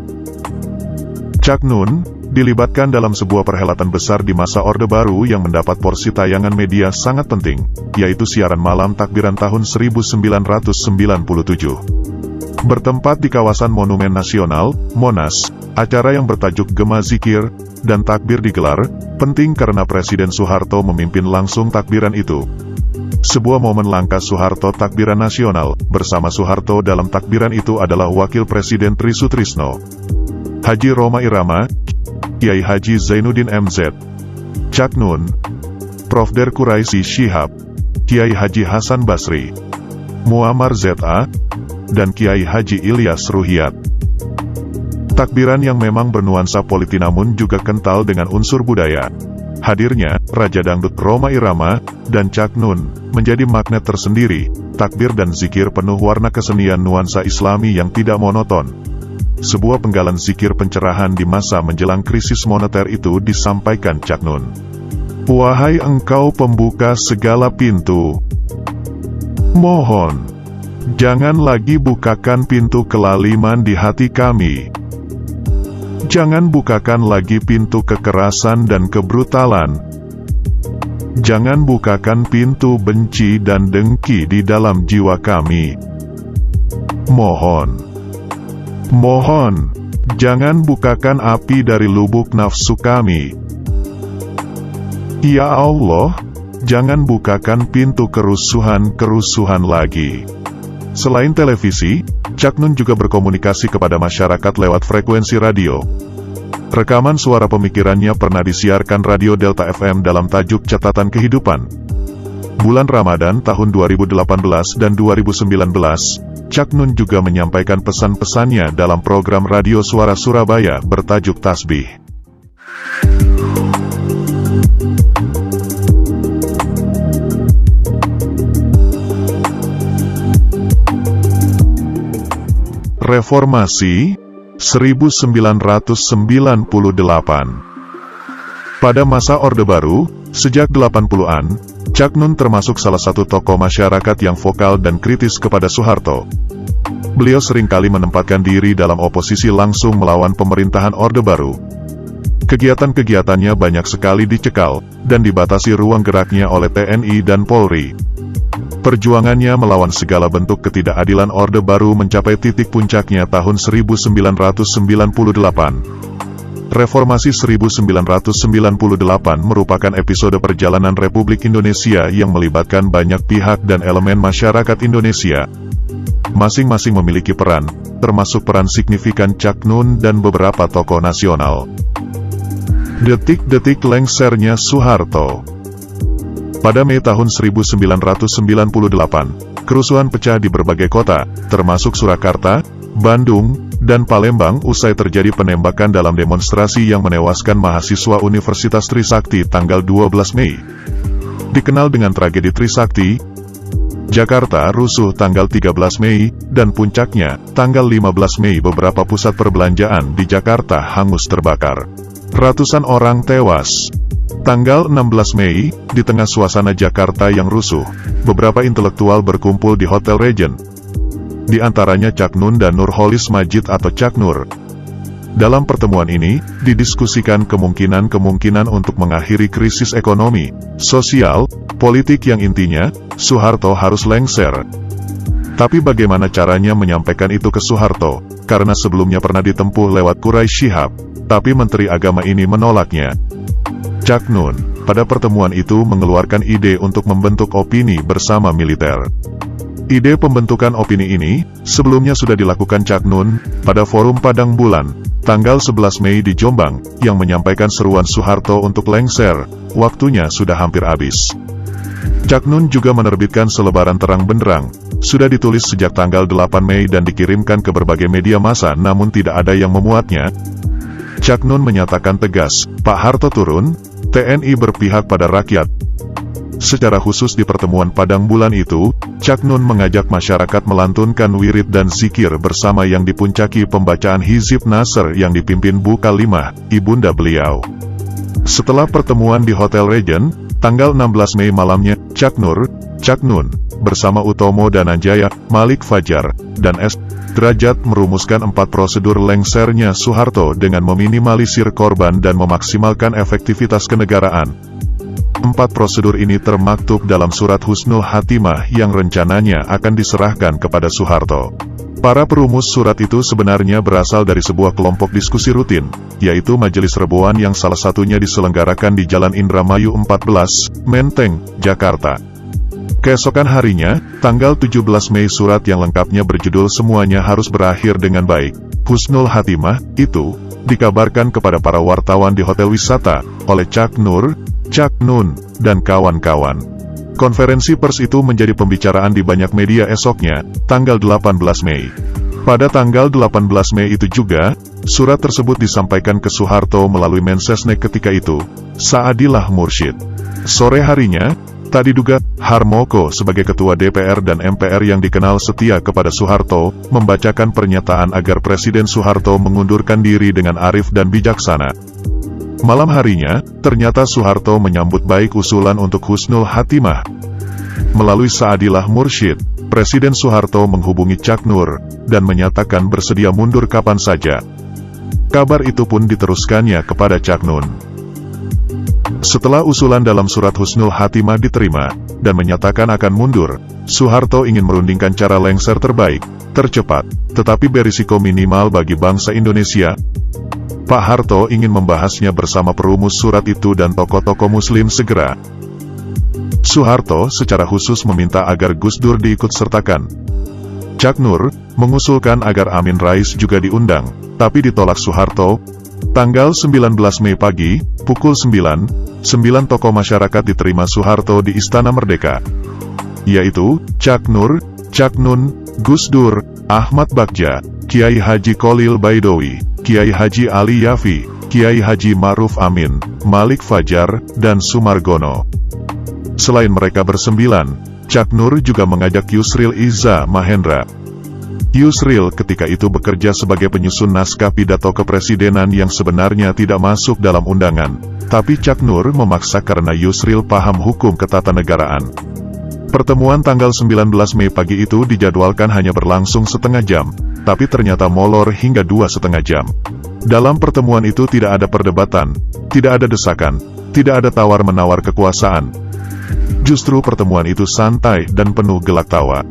Cak Nun dilibatkan dalam sebuah perhelatan besar di masa Orde Baru yang mendapat porsi tayangan media sangat penting, yaitu siaran malam takbiran tahun 1997. Bertempat di kawasan Monumen Nasional, Monas, acara yang bertajuk Gema Zikir dan Takbir digelar, penting karena Presiden Soeharto memimpin langsung takbiran itu. Sebuah momen langka Soeharto takbiran nasional, bersama Soeharto dalam takbiran itu adalah Wakil Presiden Tri Sutrisno, Haji Rhoma Irama, Kiai Haji Zainuddin MZ, Cak Nun, Prof. Der Quraisy Shihab, Kiai Haji Hasan Basri, Muammar ZA, dan Kiai Haji Ilyas Ruhiyat. Takbiran yang memang bernuansa politik namun juga kental dengan unsur budaya. Hadirnya Raja Dangdut Rhoma Irama dan Cak Nun menjadi magnet tersendiri. Takbir dan zikir penuh warna kesenian nuansa Islami yang tidak monoton. Sebuah penggalan zikir pencerahan di masa menjelang krisis moneter itu disampaikan Cak Nun. Wahai engkau pembuka segala pintu, mohon, jangan lagi bukakan pintu kelaliman di hati kami. Jangan bukakan lagi pintu kekerasan dan kebrutalan. Jangan bukakan pintu benci dan dengki di dalam jiwa kami. Mohon, jangan bukakan api dari lubuk nafsu kami. Ya Allah, jangan bukakan pintu kerusuhan lagi. Selain televisi, Cak Nun juga berkomunikasi kepada masyarakat lewat frekuensi radio. Rekaman suara pemikirannya pernah disiarkan Radio Delta FM dalam tajuk Catatan Kehidupan. Bulan Ramadan tahun 2018 dan 2019, Cak Nun juga menyampaikan pesan-pesannya dalam program radio Suara Surabaya bertajuk Tasbih. Reformasi 1998. Pada masa Orde Baru, sejak 80-an, Cak Nun termasuk salah satu tokoh masyarakat yang vokal dan kritis kepada Soeharto. Beliau seringkali menempatkan diri dalam oposisi langsung melawan pemerintahan Orde Baru. Kegiatan-kegiatannya banyak sekali dicekal, dan dibatasi ruang geraknya oleh TNI dan Polri. Perjuangannya melawan segala bentuk ketidakadilan Orde Baru mencapai titik puncaknya tahun 1998. Reformasi 1998 merupakan episode perjalanan Republik Indonesia yang melibatkan banyak pihak dan elemen masyarakat Indonesia. Masing-masing memiliki peran, termasuk peran signifikan Cak Nun dan beberapa tokoh nasional. Detik-detik lengsernya Soeharto. Pada Mei tahun 1998, kerusuhan pecah di berbagai kota, termasuk Surakarta, Bandung, dan Palembang usai terjadi penembakan dalam demonstrasi yang menewaskan mahasiswa Universitas Trisakti tanggal 12 Mei. Dikenal dengan tragedi Trisakti, Jakarta rusuh tanggal 13 Mei, dan puncaknya, tanggal 15 Mei beberapa pusat perbelanjaan di Jakarta hangus terbakar. Ratusan orang tewas. Tanggal 16 Mei, di tengah suasana Jakarta yang rusuh, beberapa intelektual berkumpul di Hotel Regent. Di antaranya Cak Nun dan Nurholis Majid atau Cak Nur. Dalam pertemuan ini, didiskusikan kemungkinan-kemungkinan untuk mengakhiri krisis ekonomi, sosial, politik yang intinya, Soeharto harus lengser. Tapi bagaimana caranya menyampaikan itu ke Soeharto, karena sebelumnya pernah ditempuh lewat Quraisy Shihab, tapi Menteri Agama ini menolaknya. Cak Nun, pada pertemuan itu mengeluarkan ide untuk membentuk opini bersama militer. Ide pembentukan opini ini, sebelumnya sudah dilakukan Cak Nun, pada Forum Padang Bulan, tanggal 11 Mei di Jombang, yang menyampaikan seruan Soeharto untuk lengser, waktunya sudah hampir habis. Cak Nun juga menerbitkan selebaran terang benderang, sudah ditulis sejak tanggal 8 Mei dan dikirimkan ke berbagai media massa namun tidak ada yang memuatnya. Cak Nun menyatakan tegas, Pak Harto turun, TNI berpihak pada rakyat. Secara khusus di pertemuan Padang Bulan itu, Cak Nun mengajak masyarakat melantunkan wirid dan zikir bersama yang dipuncaki pembacaan Hizib Nasr yang dipimpin Bu Kalimah, ibunda beliau. Setelah pertemuan di Hotel Regent, tanggal 16 Mei malamnya, Cak Nun, bersama Utomo Dananjaya, Malik Fajar, dan S. Derajat merumuskan 4 prosedur lengsernya Soeharto dengan meminimalisir korban dan memaksimalkan efektivitas kenegaraan. 4 prosedur ini termaktub dalam surat Husnul Hatimah yang rencananya akan diserahkan kepada Soeharto. Para perumus surat itu sebenarnya berasal dari sebuah kelompok diskusi rutin, yaitu Majelis Reboan yang salah satunya diselenggarakan di Jalan Indramayu 14, Menteng, Jakarta. Keesokan harinya, tanggal 17 Mei surat yang lengkapnya berjudul Semuanya Harus Berakhir Dengan Baik, Husnul Hatimah, itu dikabarkan kepada para wartawan di hotel wisata oleh Cak Nun, dan kawan-kawan. Konferensi pers itu menjadi pembicaraan di banyak media esoknya, tanggal 18 Mei. Pada tanggal 18 Mei itu juga, surat tersebut disampaikan ke Soeharto melalui Mensesnek ketika itu, Saadillah Mursyid. Sore harinya, tak diduga, Harmoko sebagai ketua DPR dan MPR yang dikenal setia kepada Soeharto, membacakan pernyataan agar Presiden Soeharto mengundurkan diri dengan arif dan bijaksana. Malam harinya, ternyata Soeharto menyambut baik usulan untuk Husnul Hatimah. Melalui Saadillah Mursyid, Presiden Soeharto menghubungi Cak Nur, dan menyatakan bersedia mundur kapan saja. Kabar itu pun diteruskannya kepada Cak Nun. Setelah usulan dalam surat Husnul Hatimah diterima, dan menyatakan akan mundur, Soeharto ingin merundingkan cara lengser terbaik, tercepat, tetapi berisiko minimal bagi bangsa Indonesia. Pak Harto ingin membahasnya bersama perumus surat itu dan tokoh-tokoh Muslim segera. Soeharto secara khusus meminta agar Gus Dur diikut-sertakan. Cak Nur mengusulkan agar Amin Rais juga diundang, tapi ditolak Soeharto. Tanggal 19 Mei pagi, pukul 9 tokoh masyarakat diterima Soeharto di Istana Merdeka, yaitu Cak Nur, Cak Nun, Gus Dur, Ahmad Bagja, Kiai Haji Kholil Baidowi, Kiai Haji Ali Yafi, Kiai Haji Ma'ruf Amin, Malik Fajar, dan Sumargono. Selain mereka bersembilan, Cak Nur juga mengajak Yusril Iza Mahendra. Yusril ketika itu bekerja sebagai penyusun naskah pidato kepresidenan yang sebenarnya tidak masuk dalam undangan, tapi Cak Nur memaksa karena Yusril paham hukum ketatanegaraan. Pertemuan tanggal 19 Mei pagi itu dijadwalkan hanya berlangsung setengah jam, tapi ternyata molor hingga 2,5 jam. Dalam pertemuan itu tidak ada perdebatan, tidak ada desakan, tidak ada tawar-menawar kekuasaan. Justru pertemuan itu santai dan penuh gelak tawa.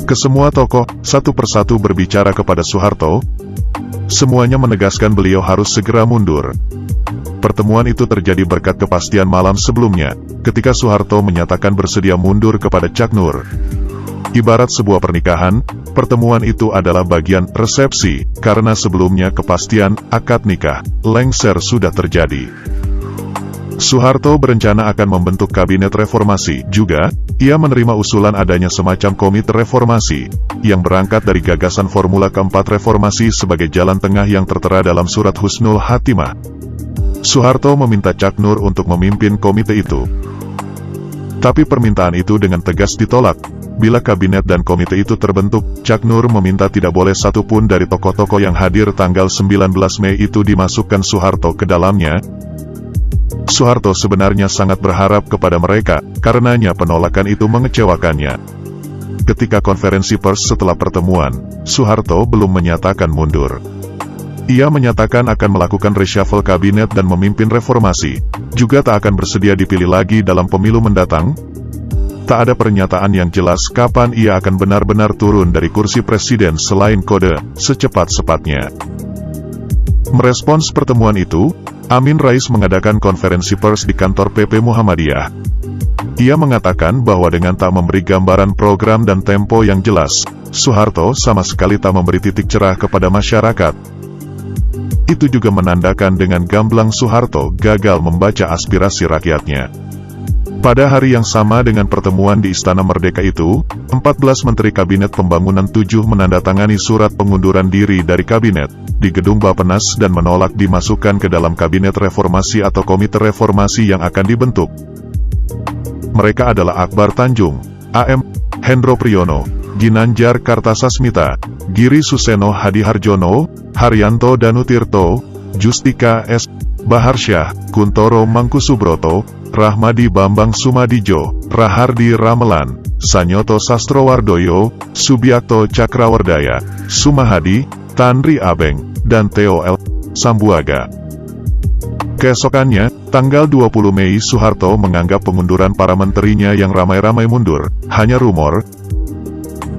Kesemua tokoh, satu persatu berbicara kepada Soeharto. Semuanya menegaskan beliau harus segera mundur. Pertemuan itu terjadi berkat kepastian malam sebelumnya, ketika Soeharto menyatakan bersedia mundur kepada Cak Nur. Ibarat sebuah pernikahan, pertemuan itu adalah bagian resepsi, karena sebelumnya kepastian akad nikah lengser sudah terjadi. Soeharto berencana akan membentuk kabinet reformasi. Juga, ia menerima usulan adanya semacam komite reformasi, yang berangkat dari gagasan formula keempat reformasi sebagai jalan tengah yang tertera dalam surat Husnul Hatimah. Soeharto meminta Cak Nur untuk memimpin komite itu. Tapi permintaan itu dengan tegas ditolak. Bila kabinet dan komite itu terbentuk, Cak Nur meminta tidak boleh satupun dari tokoh-tokoh yang hadir tanggal 19 Mei itu dimasukkan Soeharto ke dalamnya. Soeharto sebenarnya sangat berharap kepada mereka, karenanya penolakan itu mengecewakannya. Ketika konferensi pers setelah pertemuan, Soeharto belum menyatakan mundur. Ia menyatakan akan melakukan reshuffle kabinet dan memimpin reformasi, juga tak akan bersedia dipilih lagi dalam pemilu mendatang. Tak ada pernyataan yang jelas kapan ia akan benar-benar turun dari kursi presiden selain kode, secepat-cepatnya. Merespons pertemuan itu, Amin Rais mengadakan konferensi pers di kantor PP Muhammadiyah. Ia mengatakan bahwa dengan tak memberi gambaran program dan tempo yang jelas, Soeharto sama sekali tak memberi titik cerah kepada masyarakat. Itu juga menandakan dengan gamblang Soeharto gagal membaca aspirasi rakyatnya. Pada hari yang sama dengan pertemuan di Istana Merdeka itu, 14 Menteri Kabinet Pembangunan 7 menandatangani surat pengunduran diri dari Kabinet di Gedung Bappenas dan menolak dimasukkan ke dalam Kabinet Reformasi atau Komite Reformasi yang akan dibentuk. Mereka adalah Akbar Tanjung, A.M. Hendro Priyono, Ginanjar Kartasasmita, Giri Suseno Hadiharjono, Haryanto Danutirto, Justika S. Baharsyah, Kuntoro Mangkusubroto, Rahmadi Bambang Sumadijo, Rahardi Ramelan, Sanyoto Sastrowardoyo, Subiakto Cakrawardaya, Sumahadi, Tanri Abeng, dan Theo L. Sambuaga. Keesokannya, tanggal 20 Mei Soeharto menganggap pengunduran para menterinya yang ramai-ramai mundur, hanya rumor.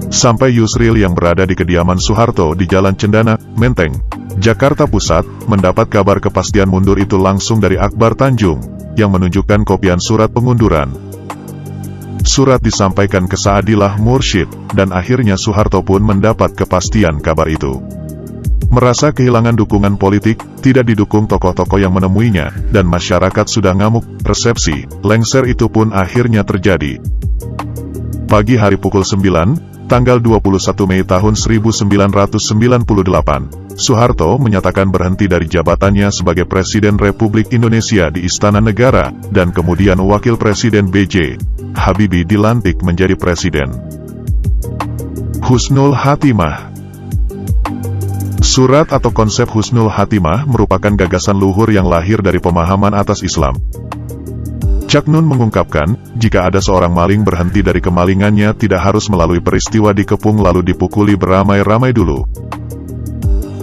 Sampai Yusril yang berada di kediaman Soeharto di Jalan Cendana, Menteng, Jakarta Pusat, mendapat kabar kepastian mundur itu langsung dari Akbar Tanjung, yang menunjukkan kopian surat pengunduran. Surat disampaikan ke Saadillah Mursyid, dan akhirnya Soeharto pun mendapat kepastian kabar itu. Merasa kehilangan dukungan politik, tidak didukung tokoh-tokoh yang menemuinya, dan masyarakat sudah ngamuk, persepsi lengser itu pun akhirnya terjadi. Pagi hari pukul 9, tanggal 21 Mei tahun 1998, Soeharto menyatakan berhenti dari jabatannya sebagai Presiden Republik Indonesia di Istana Negara, dan kemudian Wakil Presiden B.J. Habibie dilantik menjadi Presiden. Husnul Hatimah. Surat atau konsep Husnul Hatimah merupakan gagasan luhur yang lahir dari pemahaman atas Islam. Cak Nun mengungkapkan, jika ada seorang maling berhenti dari kemalingannya tidak harus melalui peristiwa dikepung lalu dipukuli beramai-ramai dulu.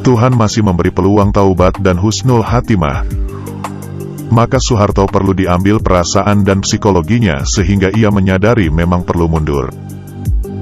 Tuhan masih memberi peluang taubat dan husnul hatimah. Maka Soeharto perlu diambil perasaan dan psikologinya sehingga ia menyadari memang perlu mundur.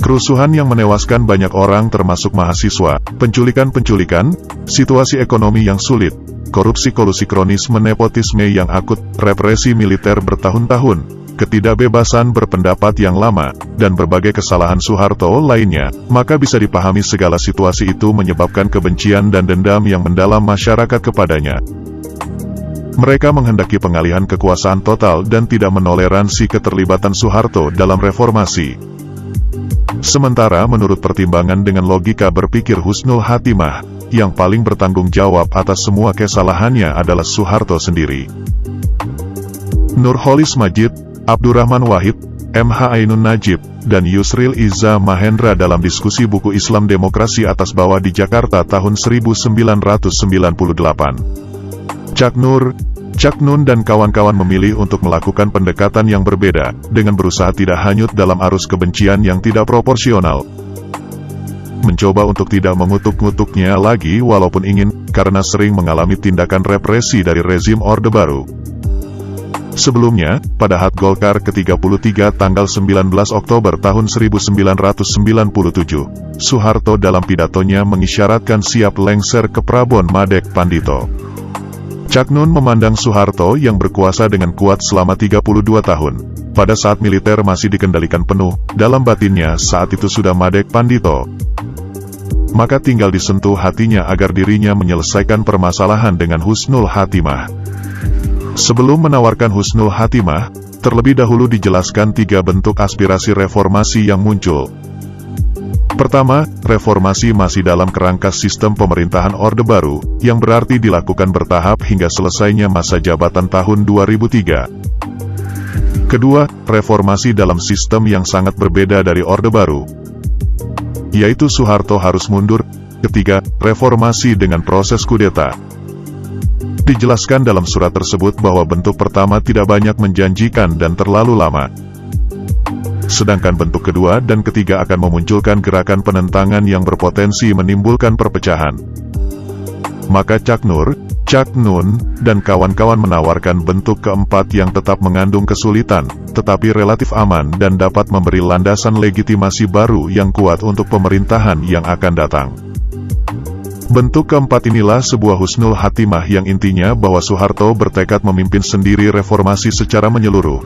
Kerusuhan yang menewaskan banyak orang termasuk mahasiswa, penculikan-penculikan, situasi ekonomi yang sulit, korupsi kolusi kronis nepotisme yang akut, represi militer bertahun-tahun, ketidakbebasan berpendapat yang lama, dan berbagai kesalahan Soeharto lainnya, maka bisa dipahami segala situasi itu menyebabkan kebencian dan dendam yang mendalam masyarakat kepadanya. Mereka menghendaki pengalihan kekuasaan total dan tidak menoleransi keterlibatan Soeharto dalam reformasi. Sementara menurut pertimbangan dengan logika berpikir husnul hatimah, yang paling bertanggung jawab atas semua kesalahannya adalah Soeharto sendiri. Nurholis Majid, Abdurrahman Wahid, M.H. Ainun Najib, dan Yusril Iza Mahendra dalam diskusi buku Islam Demokrasi atas bawah di Jakarta tahun 1998. Cak Nun dan kawan-kawan memilih untuk melakukan pendekatan yang berbeda, dengan berusaha tidak hanyut dalam arus kebencian yang tidak proporsional. Mencoba untuk tidak mengutuk-ngutuknya lagi walaupun ingin, karena sering mengalami tindakan represi dari rezim Orde Baru. Sebelumnya, pada HUT Golkar ke-33 tanggal 19 Oktober tahun 1997, Soeharto dalam pidatonya mengisyaratkan siap lengser ke Prabon Madek Pandito. Cak Nun memandang Soeharto yang berkuasa dengan kuat selama 32 tahun. Pada saat militer masih dikendalikan penuh, dalam batinnya saat itu sudah Madek Pandito. Maka tinggal disentuh hatinya agar dirinya menyelesaikan permasalahan dengan husnul hatimah. Sebelum menawarkan husnul hatimah, terlebih dahulu dijelaskan 3 bentuk aspirasi reformasi yang muncul. Pertama, reformasi masih dalam kerangka sistem pemerintahan Orde Baru, yang berarti dilakukan bertahap hingga selesainya masa jabatan tahun 2003. Kedua, reformasi dalam sistem yang sangat berbeda dari Orde Baru, yaitu Soeharto harus mundur. Ketiga, reformasi dengan proses kudeta. Dijelaskan dalam surat tersebut bahwa bentuk pertama tidak banyak menjanjikan dan terlalu lama. Sedangkan bentuk kedua dan ketiga akan memunculkan gerakan penentangan yang berpotensi menimbulkan perpecahan. Maka Cak Nun, dan kawan-kawan menawarkan bentuk keempat yang tetap mengandung kesulitan, tetapi relatif aman dan dapat memberi landasan legitimasi baru yang kuat untuk pemerintahan yang akan datang. Bentuk keempat inilah sebuah husnul hatimah yang intinya bahwa Soeharto bertekad memimpin sendiri reformasi secara menyeluruh.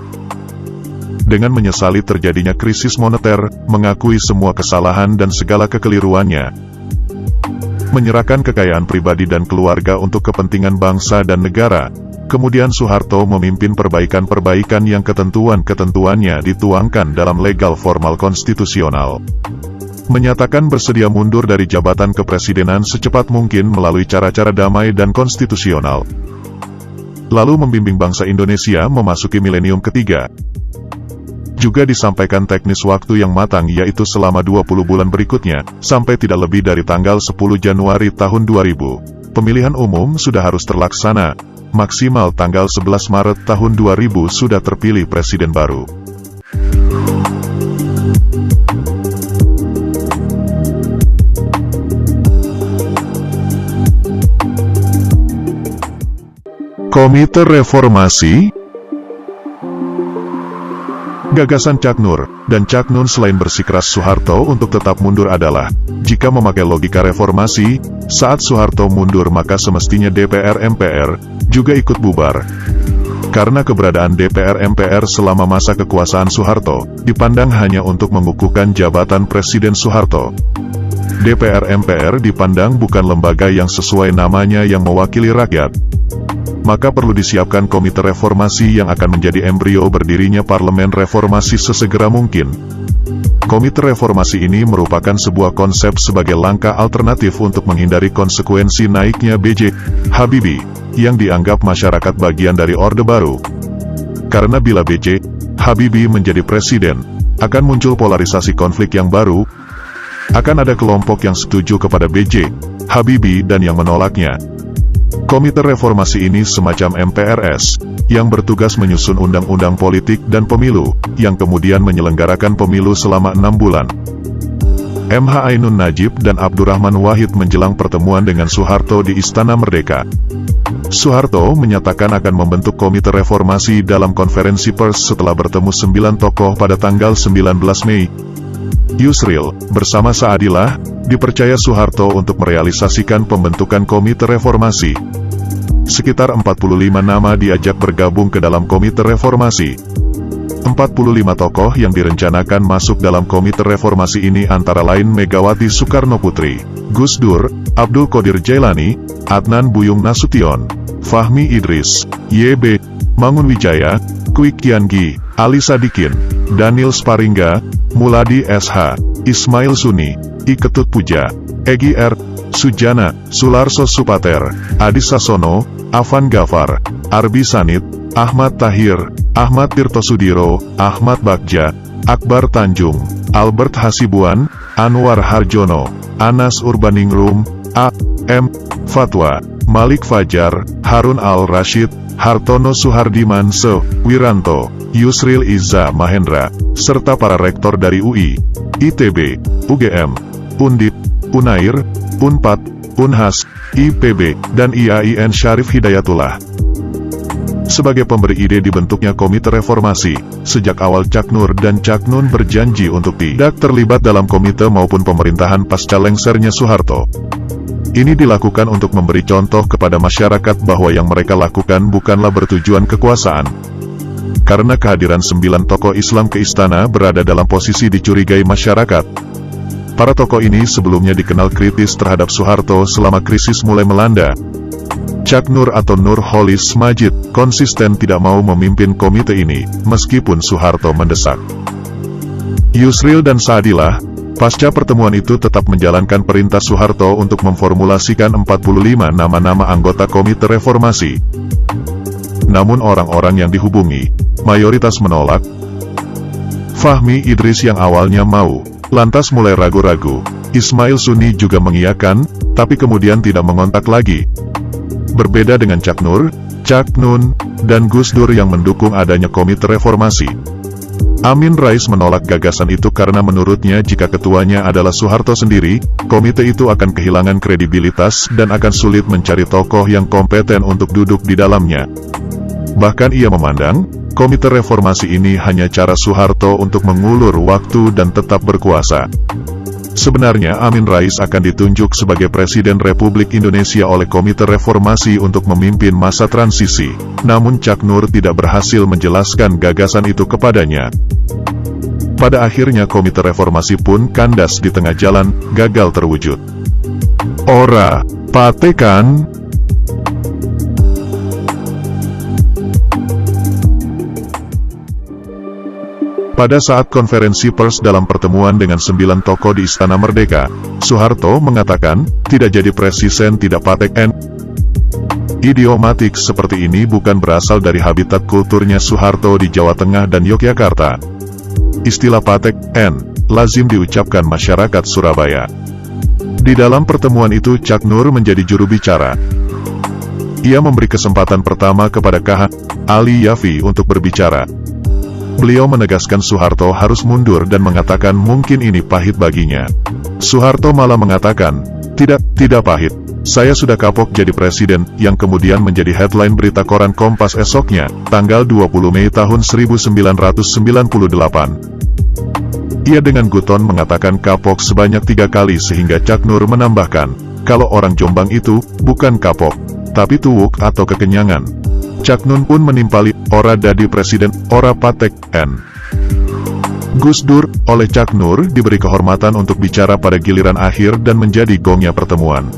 Dengan menyesali terjadinya krisis moneter, mengakui semua kesalahan dan segala kekeliruannya, menyerahkan kekayaan pribadi dan keluarga untuk kepentingan bangsa dan negara, Kemudian Soeharto memimpin perbaikan-perbaikan yang ketentuan-ketentuannya dituangkan dalam legal formal konstitusional. Menyatakan bersedia mundur dari jabatan kepresidenan secepat mungkin melalui cara-cara damai dan konstitusional. Lalu membimbing bangsa Indonesia memasuki milenium ketiga. Juga disampaikan teknis waktu yang matang yaitu selama 20 bulan berikutnya, sampai tidak lebih dari tanggal 10 Januari tahun 2000. Pemilihan umum sudah harus terlaksana, maksimal tanggal 11 Maret tahun 2000 sudah terpilih presiden baru. Komite Reformasi. Gagasan Cak Nur dan Cak Nun selain bersikeras Soeharto untuk tetap mundur adalah, jika memakai logika reformasi, saat Soeharto mundur maka semestinya DPR-MPR juga ikut bubar. Karena keberadaan DPR-MPR selama masa kekuasaan Soeharto, dipandang hanya untuk mengukuhkan jabatan Presiden Soeharto. DPR-MPR dipandang bukan lembaga yang sesuai namanya yang mewakili rakyat. Maka perlu disiapkan komite reformasi yang akan menjadi embrio berdirinya parlemen reformasi sesegera mungkin. Komite reformasi ini merupakan sebuah konsep sebagai langkah alternatif untuk menghindari konsekuensi naiknya B.J. Habibie, yang dianggap masyarakat bagian dari Orde Baru. Karena bila B.J. Habibie menjadi presiden, akan muncul polarisasi konflik yang baru, akan ada kelompok yang setuju kepada B.J. Habibie dan yang menolaknya. Komite reformasi ini semacam MPRS, yang bertugas menyusun undang-undang politik dan pemilu, yang kemudian menyelenggarakan pemilu selama 6 bulan. MH Ainun Najib dan Abdurrahman Wahid menjelang pertemuan dengan Soeharto di Istana Merdeka. Soeharto menyatakan akan membentuk komite reformasi dalam konferensi pers setelah bertemu 9 tokoh pada tanggal 19 Mei. Yusril, bersama Saadilah, dipercaya Soeharto untuk merealisasikan pembentukan komite reformasi. Sekitar 45 nama diajak bergabung ke dalam komite reformasi. 45 tokoh yang direncanakan masuk dalam komite reformasi ini antara lain Megawati Soekarno Putri, Gus Dur, Abdul Qadir Jailani, Adnan Buyung Nasution, Fahmi Idris, Y.B. Mangunwijaya, Kwik Kian Gi, Ali Sadikin, Daniel Sparingga, Muladi S.H., Ismail Suni, I Ketut Puja, Egi R. Sujana, Sularso Supater, Adi Sasono, Afan Gafar, Arbi Sanit, Ahmad Tahir, Ahmad Tirtosudiro, Ahmad Bagja, Akbar Tanjung, Albert Hasibuan, Anwar Harjono, Anas Urbaningrum, A. M. Fatwa, Malik Fajar, Harun Al-Rashid, Hartono Suhardiman Se, Wiranto, Yusril Izza Mahendra, serta para rektor dari UI, ITB, UGM, Undip, Unair, Unpad, Unhas, IPB, dan IAIN Syarif Hidayatullah. Sebagai pemberi ide dibentuknya komite reformasi, sejak awal Cak Nur dan Cak Nun berjanji untuk tidak terlibat dalam komite maupun pemerintahan pasca lengsernya Soeharto. Ini dilakukan untuk memberi contoh kepada masyarakat bahwa yang mereka lakukan bukanlah bertujuan kekuasaan. Karena kehadiran 9 tokoh Islam ke istana berada dalam posisi dicurigai masyarakat. Para tokoh ini sebelumnya dikenal kritis terhadap Soeharto selama krisis mulai melanda. Cak Nur atau Nur Holis Majid konsisten tidak mau memimpin komite ini, meskipun Soeharto mendesak. Yusril dan Saadilah, pasca pertemuan itu tetap menjalankan perintah Soeharto untuk memformulasikan 45 nama-nama anggota komite reformasi. Namun orang-orang yang dihubungi, mayoritas menolak. Fahmi Idris yang awalnya mau, lantas mulai ragu-ragu. Ismail Suni juga mengiyakan, tapi kemudian tidak mengontak lagi. Berbeda dengan Cak Nur, Cak Nun, dan Gus Dur yang mendukung adanya komite reformasi. Amin Rais menolak gagasan itu karena menurutnya jika ketuanya adalah Soeharto sendiri, komite itu akan kehilangan kredibilitas dan akan sulit mencari tokoh yang kompeten untuk duduk di dalamnya. Bahkan ia memandang, komite reformasi ini hanya cara Soeharto untuk mengulur waktu dan tetap berkuasa. Sebenarnya Amin Rais akan ditunjuk sebagai Presiden Republik Indonesia oleh Komite Reformasi untuk memimpin masa transisi, namun Cak Nur tidak berhasil menjelaskan gagasan itu kepadanya. Pada akhirnya Komite Reformasi pun kandas di tengah jalan, gagal terwujud. Ora, patekan. Pada saat konferensi pers dalam pertemuan dengan 9 tokoh di Istana Merdeka, Soeharto mengatakan, tidak jadi presiden tidak patek n. Idiomatik seperti ini bukan berasal dari habitat kulturnya Soeharto di Jawa Tengah dan Yogyakarta. Istilah patek n lazim diucapkan masyarakat Surabaya. Di dalam pertemuan itu Cak Nur menjadi juru bicara. Ia memberi kesempatan pertama kepada KH Ali Yafi untuk berbicara. Beliau menegaskan Soeharto harus mundur dan mengatakan mungkin ini pahit baginya. Soeharto malah mengatakan, tidak pahit. Saya sudah kapok jadi presiden, yang kemudian menjadi headline berita koran Kompas esoknya, tanggal 20 Mei tahun 1998. Ia dengan guton mengatakan kapok sebanyak 3 kali sehingga Cak Nur menambahkan, kalau orang Jombang itu, bukan kapok, tapi tuwuk atau kekenyangan. Cak Nun pun menimpali, ora dadi presiden, ora patek n. Gus Dur, oleh Cak Nur diberi kehormatan untuk bicara pada giliran akhir dan menjadi gongnya pertemuan.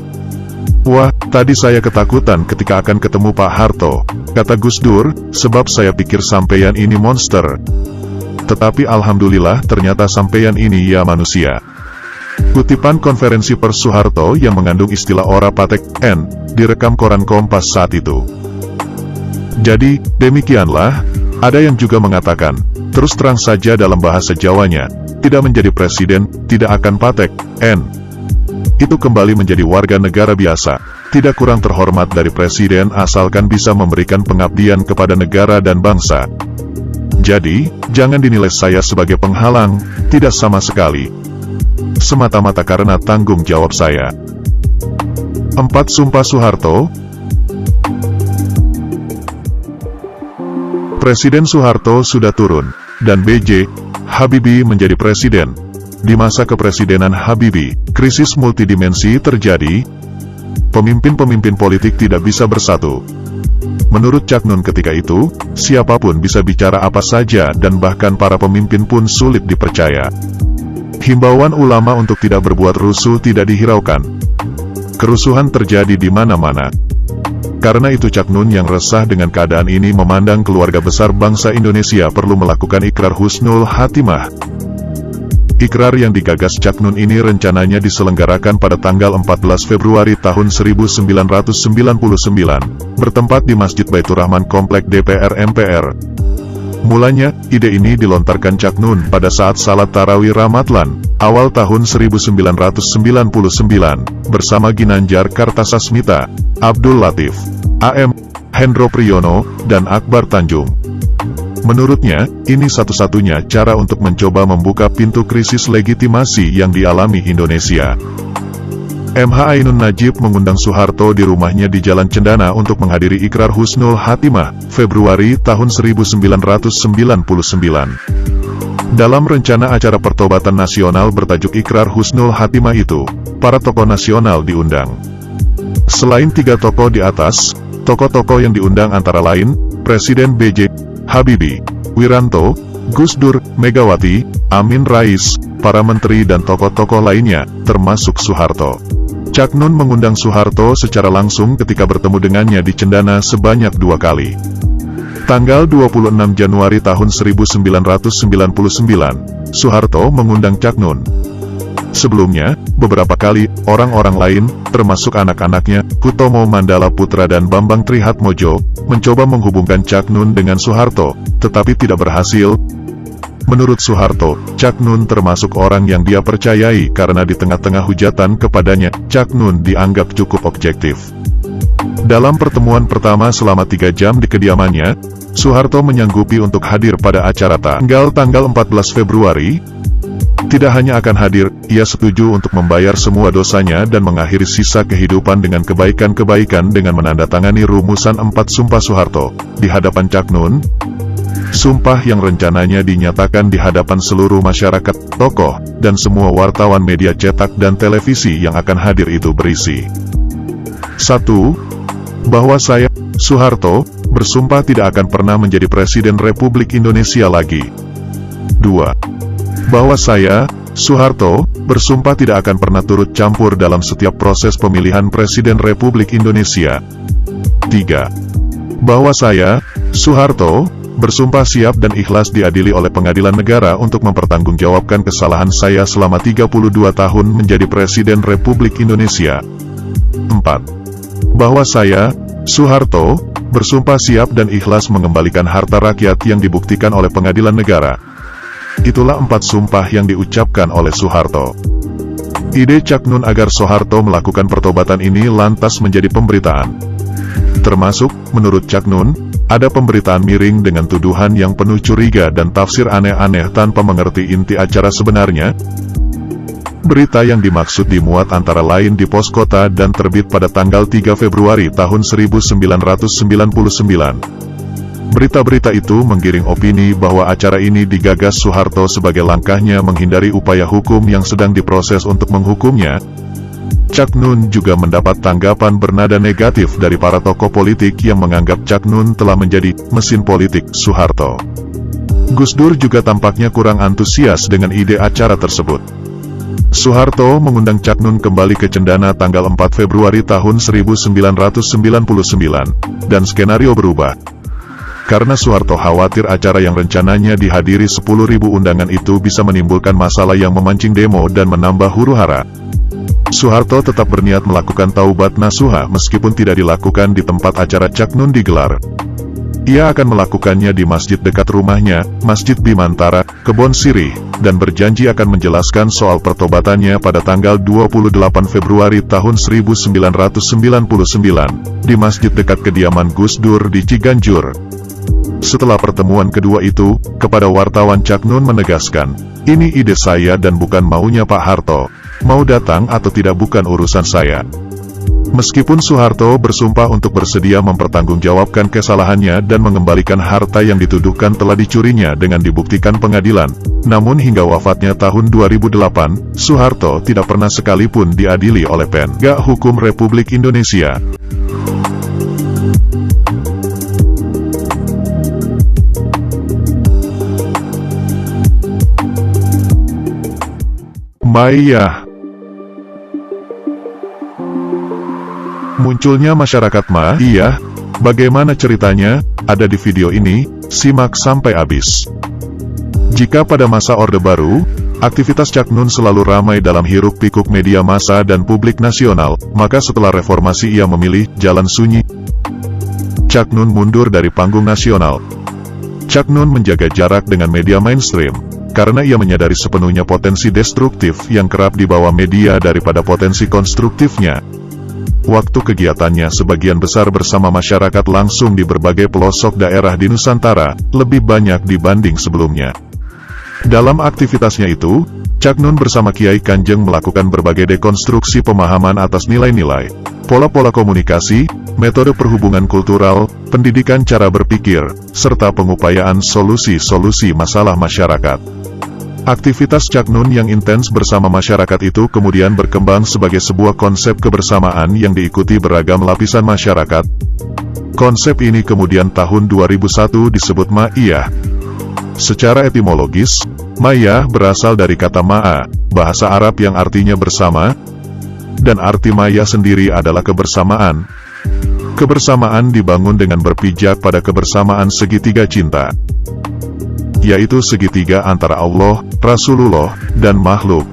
Wah, tadi saya ketakutan ketika akan ketemu Pak Harto, kata Gus Dur, sebab saya pikir sampeyan ini monster. Tetapi alhamdulillah ternyata sampeyan ini ya manusia. Kutipan konferensi pers Soeharto yang mengandung istilah ora patek n, direkam koran Kompas saat itu. Jadi, demikianlah, ada yang juga mengatakan, terus terang saja dalam bahasa Jawanya, tidak menjadi presiden, tidak akan patek n. Itu kembali menjadi warga negara biasa, tidak kurang terhormat dari presiden asalkan bisa memberikan pengabdian kepada negara dan bangsa. Jadi, jangan dinilai saya sebagai penghalang, tidak sama sekali. Semata-mata karena tanggung jawab saya. 4. Sumpah Soeharto. Presiden Soeharto sudah turun, dan B.J. Habibie menjadi presiden. Di masa kepresidenan Habibie, krisis multidimensi terjadi. Pemimpin-pemimpin politik tidak bisa bersatu. Menurut Cak Nun ketika itu, siapapun bisa bicara apa saja dan bahkan para pemimpin pun sulit dipercaya. Himbauan ulama untuk tidak berbuat rusuh tidak dihiraukan. Kerusuhan terjadi di mana-mana. Karena itu Cak Nun yang resah dengan keadaan ini memandang keluarga besar bangsa Indonesia perlu melakukan ikrar husnul khatimah. Ikrar yang digagas Cak Nun ini rencananya diselenggarakan pada tanggal 14 Februari tahun 1999, bertempat di Masjid Baitur Rahman Komplek DPR MPR. Mulanya, ide ini dilontarkan Cak Nun pada saat salat tarawih Ramadhan, awal tahun 1999, bersama Ginanjar Kartasasmita, Abdul Latif, A.M. Hendro Priyono, dan Akbar Tanjung. Menurutnya, ini satu-satunya cara untuk mencoba membuka pintu krisis legitimasi yang dialami Indonesia. MH Ainun Najib mengundang Soeharto di rumahnya di Jalan Cendana untuk menghadiri ikrar husnul khatimah, Februari tahun 1999. Dalam rencana acara pertobatan nasional bertajuk ikrar husnul khatimah itu, para tokoh nasional diundang. Selain 3 tokoh di atas, tokoh-tokoh yang diundang antara lain, Presiden B.J. Habibie, Wiranto, Gus Dur, Megawati, Amin Rais, para menteri dan tokoh-tokoh lainnya, termasuk Soeharto. Cak Nun mengundang Soeharto secara langsung ketika bertemu dengannya di Cendana sebanyak 2 kali. Tanggal 26 Januari tahun 1999, Soeharto mengundang Cak Nun. Sebelumnya, beberapa kali, orang-orang lain, termasuk anak-anaknya, Hutomo Mandala Putra dan Bambang Trihatmojo, mencoba menghubungkan Cak Nun dengan Soeharto, tetapi tidak berhasil. Menurut Soeharto, Cak Nun termasuk orang yang dia percayai karena di tengah-tengah hujatan kepadanya, Cak Nun dianggap cukup objektif. Dalam pertemuan pertama selama 3 jam di kediamannya, Soeharto menyanggupi untuk hadir pada acara tanggal 14 Februari. Tidak hanya akan hadir, ia setuju untuk membayar semua dosanya dan mengakhiri sisa kehidupan dengan kebaikan-kebaikan dengan menandatangani rumusan 4 Sumpah Soeharto, di hadapan Cak Nun. Sumpah yang rencananya dinyatakan di hadapan seluruh masyarakat, tokoh, dan semua wartawan media cetak dan televisi yang akan hadir itu berisi. 1. Bahwa saya, Soeharto, bersumpah tidak akan pernah menjadi Presiden Republik Indonesia lagi. 2. Bahwa saya, Soeharto, bersumpah tidak akan pernah turut campur dalam setiap proses pemilihan Presiden Republik Indonesia. 3. Bahwa saya, Soeharto, bersumpah siap dan ikhlas diadili oleh pengadilan negara untuk mempertanggungjawabkan kesalahan saya selama 32 tahun menjadi Presiden Republik Indonesia. 4. Bahwa saya, Soeharto, bersumpah siap dan ikhlas mengembalikan harta rakyat yang dibuktikan oleh pengadilan negara. Itulah 4 sumpah yang diucapkan oleh Soeharto. Ide Cak Nun agar Soeharto melakukan pertobatan ini lantas menjadi pemberitaan. Termasuk, menurut Cak Nun, ada pemberitaan miring dengan tuduhan yang penuh curiga dan tafsir aneh-aneh tanpa mengerti inti acara sebenarnya. Berita yang dimaksud dimuat antara lain di Pos Kota dan terbit pada tanggal 3 Februari tahun 1999. Berita-berita itu menggiring opini bahwa acara ini digagas Soeharto sebagai langkahnya menghindari upaya hukum yang sedang diproses untuk menghukumnya. Cak Nun juga mendapat tanggapan bernada negatif dari para tokoh politik yang menganggap Cak Nun telah menjadi mesin politik Soeharto. Gus Dur juga tampaknya kurang antusias dengan ide acara tersebut. Soeharto mengundang Cak Nun kembali ke Cendana tanggal 4 Februari tahun 1999, dan skenario berubah. Karena Soeharto khawatir acara yang rencananya dihadiri 10.000 undangan itu bisa menimbulkan masalah yang memancing demo dan menambah huru-hara. Soeharto tetap berniat melakukan taubat nasuha meskipun tidak dilakukan di tempat acara Cak Nun digelar. Ia akan melakukannya di masjid dekat rumahnya, Masjid Bimantara, Kebon Sirih, dan berjanji akan menjelaskan soal pertobatannya pada tanggal 28 Februari tahun 1999, di masjid dekat kediaman Gus Dur di Ciganjur. Setelah pertemuan kedua itu, kepada wartawan Cak Nun menegaskan, "Ini ide saya dan bukan maunya Pak Harto. Mau datang atau tidak bukan urusan saya." Meskipun Soeharto bersumpah untuk bersedia mempertanggungjawabkan kesalahannya dan mengembalikan harta yang dituduhkan telah dicurinya dengan dibuktikan pengadilan, namun hingga wafatnya tahun 2008, Soeharto tidak pernah sekalipun diadili oleh Penegak Hukum Republik Indonesia. Maiyah. Munculnya masyarakat Maiyah, bagaimana ceritanya, ada di video ini, simak sampai habis. Jika pada masa Orde Baru, aktivitas Cak Nun selalu ramai dalam hiruk-pikuk media massa dan publik nasional, maka setelah reformasi ia memilih jalan sunyi. Cak Nun mundur dari panggung nasional. Cak Nun menjaga jarak dengan media mainstream, karena ia menyadari sepenuhnya potensi destruktif yang kerap dibawa media daripada potensi konstruktifnya. Waktu kegiatannya sebagian besar bersama masyarakat langsung di berbagai pelosok daerah di Nusantara, lebih banyak dibanding sebelumnya. Dalam aktivitasnya itu, Cak Nun bersama Kiai Kanjeng melakukan berbagai dekonstruksi pemahaman atas nilai-nilai, pola-pola komunikasi, metode perhubungan kultural, pendidikan cara berpikir, serta pengupayaan solusi-solusi masalah masyarakat. Aktivitas Cak Nun yang intens bersama masyarakat itu kemudian berkembang sebagai sebuah konsep kebersamaan yang diikuti beragam lapisan masyarakat. Konsep ini kemudian tahun 2001 disebut Maiyah. Secara etimologis, Maiyah berasal dari kata ma'a, bahasa Arab yang artinya bersama, dan arti Maya sendiri adalah kebersamaan. Kebersamaan dibangun dengan berpijak pada kebersamaan segitiga cinta, yaitu segitiga antara Allah, Rasulullah, dan makhluk.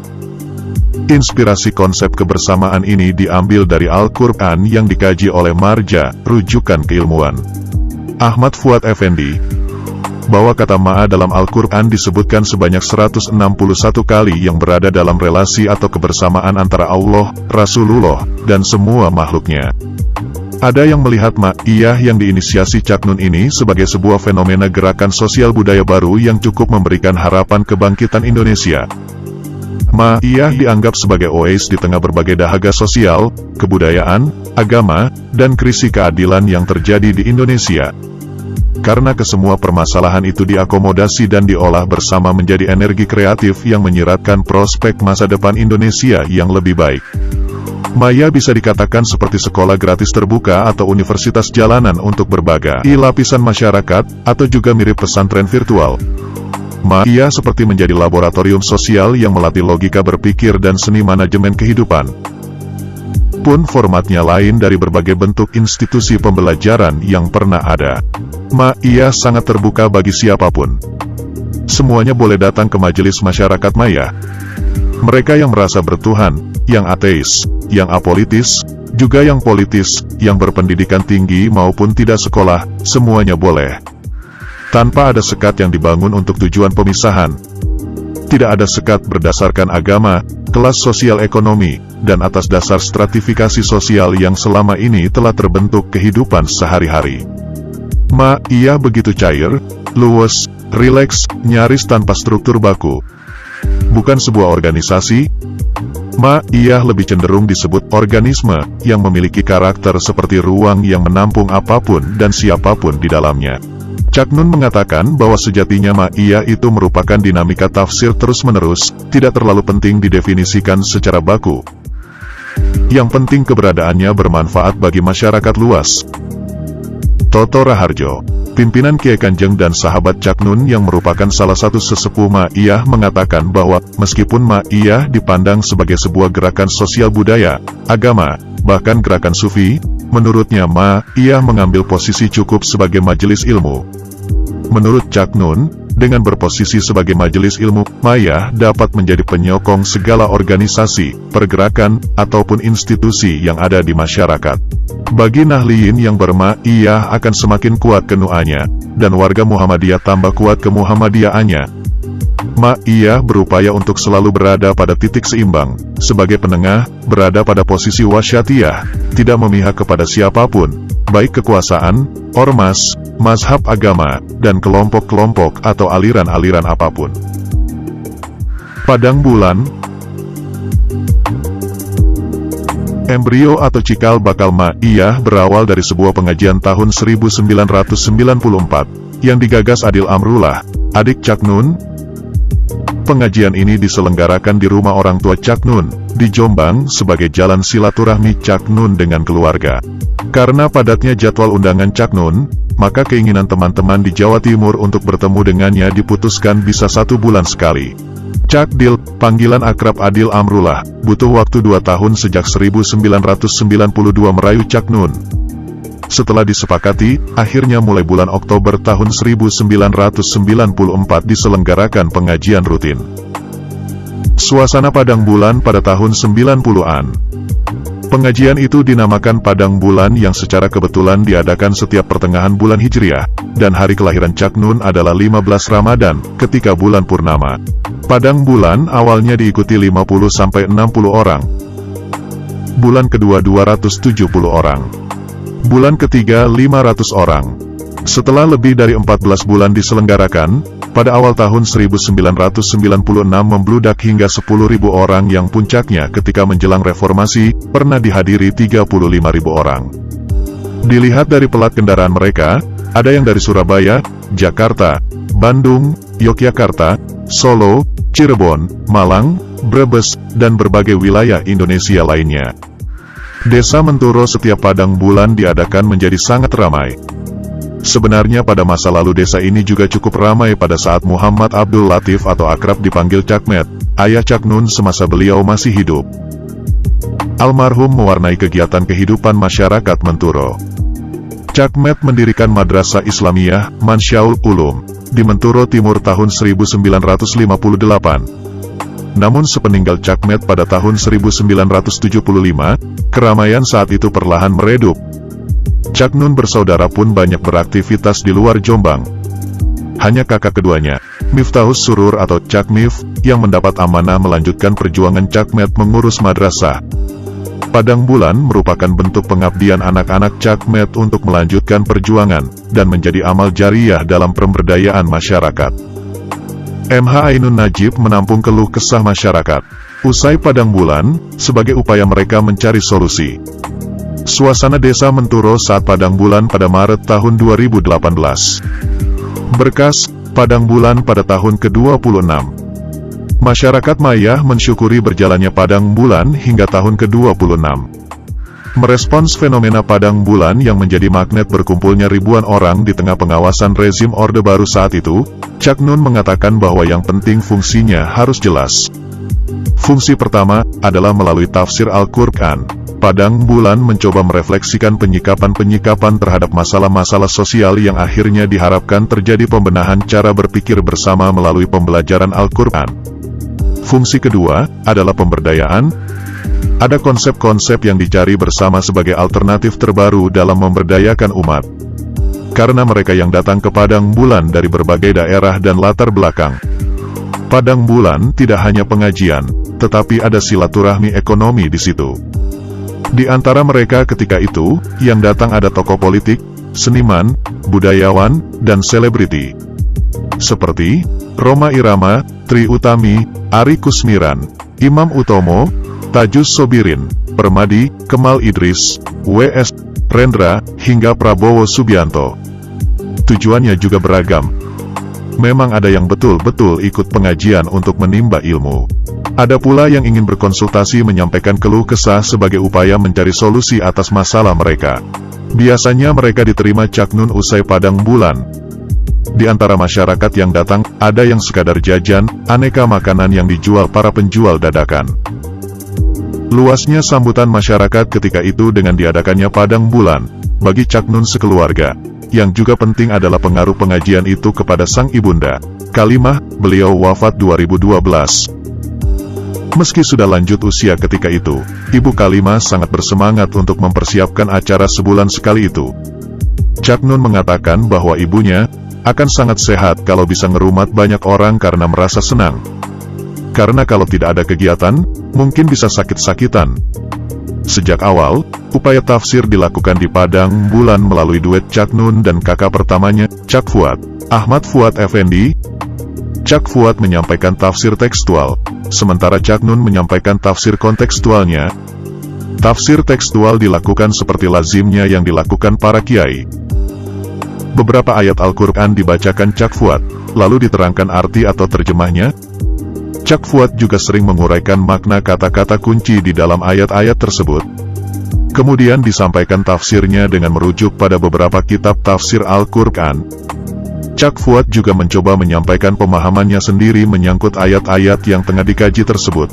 Inspirasi konsep kebersamaan ini diambil dari Al-Quran yang dikaji oleh Marja, rujukan keilmuan Ahmad Fuad Effendi, bahwa kata ma'a dalam Al-Quran disebutkan sebanyak 161 kali yang berada dalam relasi atau kebersamaan antara Allah, Rasulullah, dan semua makhluknya. Ada yang melihat Maiyah yang diinisiasi Cak Nun ini sebagai sebuah fenomena gerakan sosial budaya baru yang cukup memberikan harapan kebangkitan Indonesia. Maiyah dianggap sebagai oase di tengah berbagai dahaga sosial, kebudayaan, agama, dan krisis keadilan yang terjadi di Indonesia. Karena kesemua permasalahan itu diakomodasi dan diolah bersama menjadi energi kreatif yang menyiratkan prospek masa depan Indonesia yang lebih baik. Maya bisa dikatakan seperti sekolah gratis terbuka atau universitas jalanan untuk berbagai lapisan masyarakat, atau juga mirip pesantren virtual. Maya seperti menjadi laboratorium sosial yang melatih logika berpikir dan seni manajemen kehidupan. Meskipun formatnya lain dari berbagai bentuk institusi pembelajaran yang pernah ada, Ma'iyah sangat terbuka bagi siapapun. Semuanya boleh datang ke majelis masyarakat Maya. Mereka yang merasa bertuhan, yang ateis, yang apolitis, juga yang politis, yang berpendidikan tinggi maupun tidak sekolah, semuanya boleh. Tanpa ada sekat yang dibangun untuk tujuan pemisahan. Tidak ada sekat berdasarkan agama, kelas sosial ekonomi, dan atas dasar stratifikasi sosial yang selama ini telah terbentuk kehidupan sehari-hari. Ma'iyah begitu cair, luwes, rileks, nyaris tanpa struktur baku. Bukan sebuah organisasi, Ma'iyah lebih cenderung disebut organisme yang memiliki karakter seperti ruang yang menampung apapun dan siapapun di dalamnya. Cak Nun mengatakan bahwa sejatinya Ma'iyah itu merupakan dinamika tafsir terus-menerus, tidak terlalu penting didefinisikan secara baku. Yang penting keberadaannya bermanfaat bagi masyarakat luas. Toto Raharjo, pimpinan Kiai Kanjeng dan sahabat Cak Nun yang merupakan salah satu sesepuh Ma'iyah mengatakan bahwa, meskipun Ma'iyah dipandang sebagai sebuah gerakan sosial budaya, agama, bahkan gerakan sufi, menurutnya Ma'iyah mengambil posisi cukup sebagai majelis ilmu. Menurut Cak Nun, dengan berposisi sebagai majelis ilmu, Ma'iyah dapat menjadi penyokong segala organisasi, pergerakan, ataupun institusi yang ada di masyarakat. Bagi Nahliyin yang berMa'iyah akan semakin kuat kenu'anya, dan warga Muhammadiyah tambah kuat kemuhammadiyahannya. Ma'iyah berupaya untuk selalu berada pada titik seimbang, sebagai penengah, berada pada posisi wasyatiyah, tidak memihak kepada siapapun, baik kekuasaan, ormas, mazhab agama, dan kelompok-kelompok atau aliran-aliran apapun. Padang bulan, embrio atau cikal bakal Ma'iyah berawal dari sebuah pengajian tahun 1994, yang digagas Adil Amrullah, adik Cak Nun. Pengajian ini diselenggarakan di rumah orang tua Cak Nun, di Jombang sebagai jalan silaturahmi Cak Nun dengan keluarga. Karena padatnya jadwal undangan Cak Nun, maka keinginan teman-teman di Jawa Timur untuk bertemu dengannya diputuskan bisa 1 bulan sekali. Cak Dil, panggilan akrab Adil Amrullah, butuh waktu 2 tahun sejak 1992 merayu Cak Nun. Setelah disepakati, akhirnya mulai bulan Oktober tahun 1994 diselenggarakan pengajian rutin. Suasana Padang Bulan pada tahun 90-an. Pengajian itu dinamakan Padang Bulan yang secara kebetulan diadakan setiap pertengahan bulan Hijriah, dan hari kelahiran Cak Nun adalah 15 Ramadan, ketika bulan purnama. Padang Bulan awalnya diikuti 50-60 orang. Bulan kedua 270 orang. Bulan ketiga 500 orang. Setelah lebih dari 14 bulan diselenggarakan, pada awal tahun 1996 membludak hingga 10.000 orang yang puncaknya ketika menjelang reformasi, pernah dihadiri 35.000 orang. Dilihat dari pelat kendaraan mereka, ada yang dari Surabaya, Jakarta, Bandung, Yogyakarta, Solo, Cirebon, Malang, Brebes, dan berbagai wilayah Indonesia lainnya. Desa Menturo setiap Padang Bulan diadakan menjadi sangat ramai. Sebenarnya pada masa lalu desa ini juga cukup ramai pada saat Muhammad Abdul Latif atau akrab dipanggil Cak Met, ayah Cak Nun semasa beliau masih hidup. Almarhum mewarnai kegiatan kehidupan masyarakat Menturo. Cak Met mendirikan Madrasah Islamiyah, Mansyaul Ulum, di Menturo Timur tahun 1958. Namun sepeninggal Cak Met pada tahun 1975, keramaian saat itu perlahan meredup. Cak Nun bersaudara pun banyak beraktivitas di luar Jombang. Hanya kakak keduanya, Miftahus Surur atau Cak Mif, yang mendapat amanah melanjutkan perjuangan Cak Met mengurus madrasah. Padang Bulan merupakan bentuk pengabdian anak-anak Cak Met untuk melanjutkan perjuangan, dan menjadi amal jariyah dalam pemberdayaan masyarakat. MH Ainun Najib menampung keluh kesah masyarakat usai Padang Bulan, sebagai upaya mereka mencari solusi. Suasana desa Menturo saat Padang Bulan pada Maret tahun 2018. Berkas, Padang Bulan pada tahun ke-26. Masyarakat Ma'iyah mensyukuri berjalannya Padang Bulan hingga tahun ke-26. Merespons fenomena Padang Bulan yang menjadi magnet berkumpulnya ribuan orang di tengah pengawasan rezim Orde Baru saat itu, Cak Nun mengatakan bahwa yang penting fungsinya harus jelas. Fungsi pertama adalah melalui tafsir Al-Qur'an, Padang Bulan mencoba merefleksikan penyikapan-penyikapan terhadap masalah-masalah sosial yang akhirnya diharapkan terjadi pembenahan cara berpikir bersama melalui pembelajaran Al-Quran. Fungsi kedua adalah pemberdayaan. Ada konsep-konsep yang dicari bersama sebagai alternatif terbaru dalam memberdayakan umat. Karena mereka yang datang ke Padang Bulan dari berbagai daerah dan latar belakang. Padang Bulan tidak hanya pengajian, tetapi ada silaturahmi ekonomi di situ. Di antara mereka ketika itu, yang datang ada tokoh politik, seniman, budayawan, dan selebriti. Seperti Rhoma Irama, Trie Utami, Ari Kusmiran, Imam Utomo, Tajus Sobirin, Permadi, Kemal Idris, W.S. Rendra, hingga Prabowo Subianto. Tujuannya juga beragam. Memang ada yang betul-betul ikut pengajian untuk menimba ilmu. Ada pula yang ingin berkonsultasi menyampaikan keluh kesah sebagai upaya mencari solusi atas masalah mereka. Biasanya mereka diterima Cak Nun usai Padang Bulan. Di antara masyarakat yang datang, ada yang sekadar jajan, aneka makanan yang dijual para penjual dadakan. Luasnya sambutan masyarakat ketika itu dengan diadakannya Padang Bulan, bagi Cak Nun sekeluarga. Yang juga penting adalah pengaruh pengajian itu kepada sang ibunda, Kalimah, beliau wafat 2012. Meski sudah lanjut usia ketika itu, Ibu Kalimah sangat bersemangat untuk mempersiapkan acara sebulan sekali itu. Cak Nun mengatakan bahwa ibunya akan sangat sehat kalau bisa ngerumat banyak orang karena merasa senang. Karena kalau tidak ada kegiatan, mungkin bisa sakit-sakitan. Sejak awal, upaya tafsir dilakukan di Padang Bulan melalui duet Cak Nun dan kakak pertamanya, Cak Fuad, Ahmad Fuad Effendi. Cak Fuad menyampaikan tafsir tekstual, sementara Cak Nun menyampaikan tafsir kontekstualnya. Tafsir tekstual dilakukan seperti lazimnya yang dilakukan para kiai. Beberapa ayat Al-Quran dibacakan Cak Fuad, lalu diterangkan arti atau terjemahnya. Cak Fuad juga sering menguraikan makna kata-kata kunci di dalam ayat-ayat tersebut. Kemudian disampaikan tafsirnya dengan merujuk pada beberapa kitab tafsir Al-Quran. Cak Fuad juga mencoba menyampaikan pemahamannya sendiri menyangkut ayat-ayat yang tengah dikaji tersebut.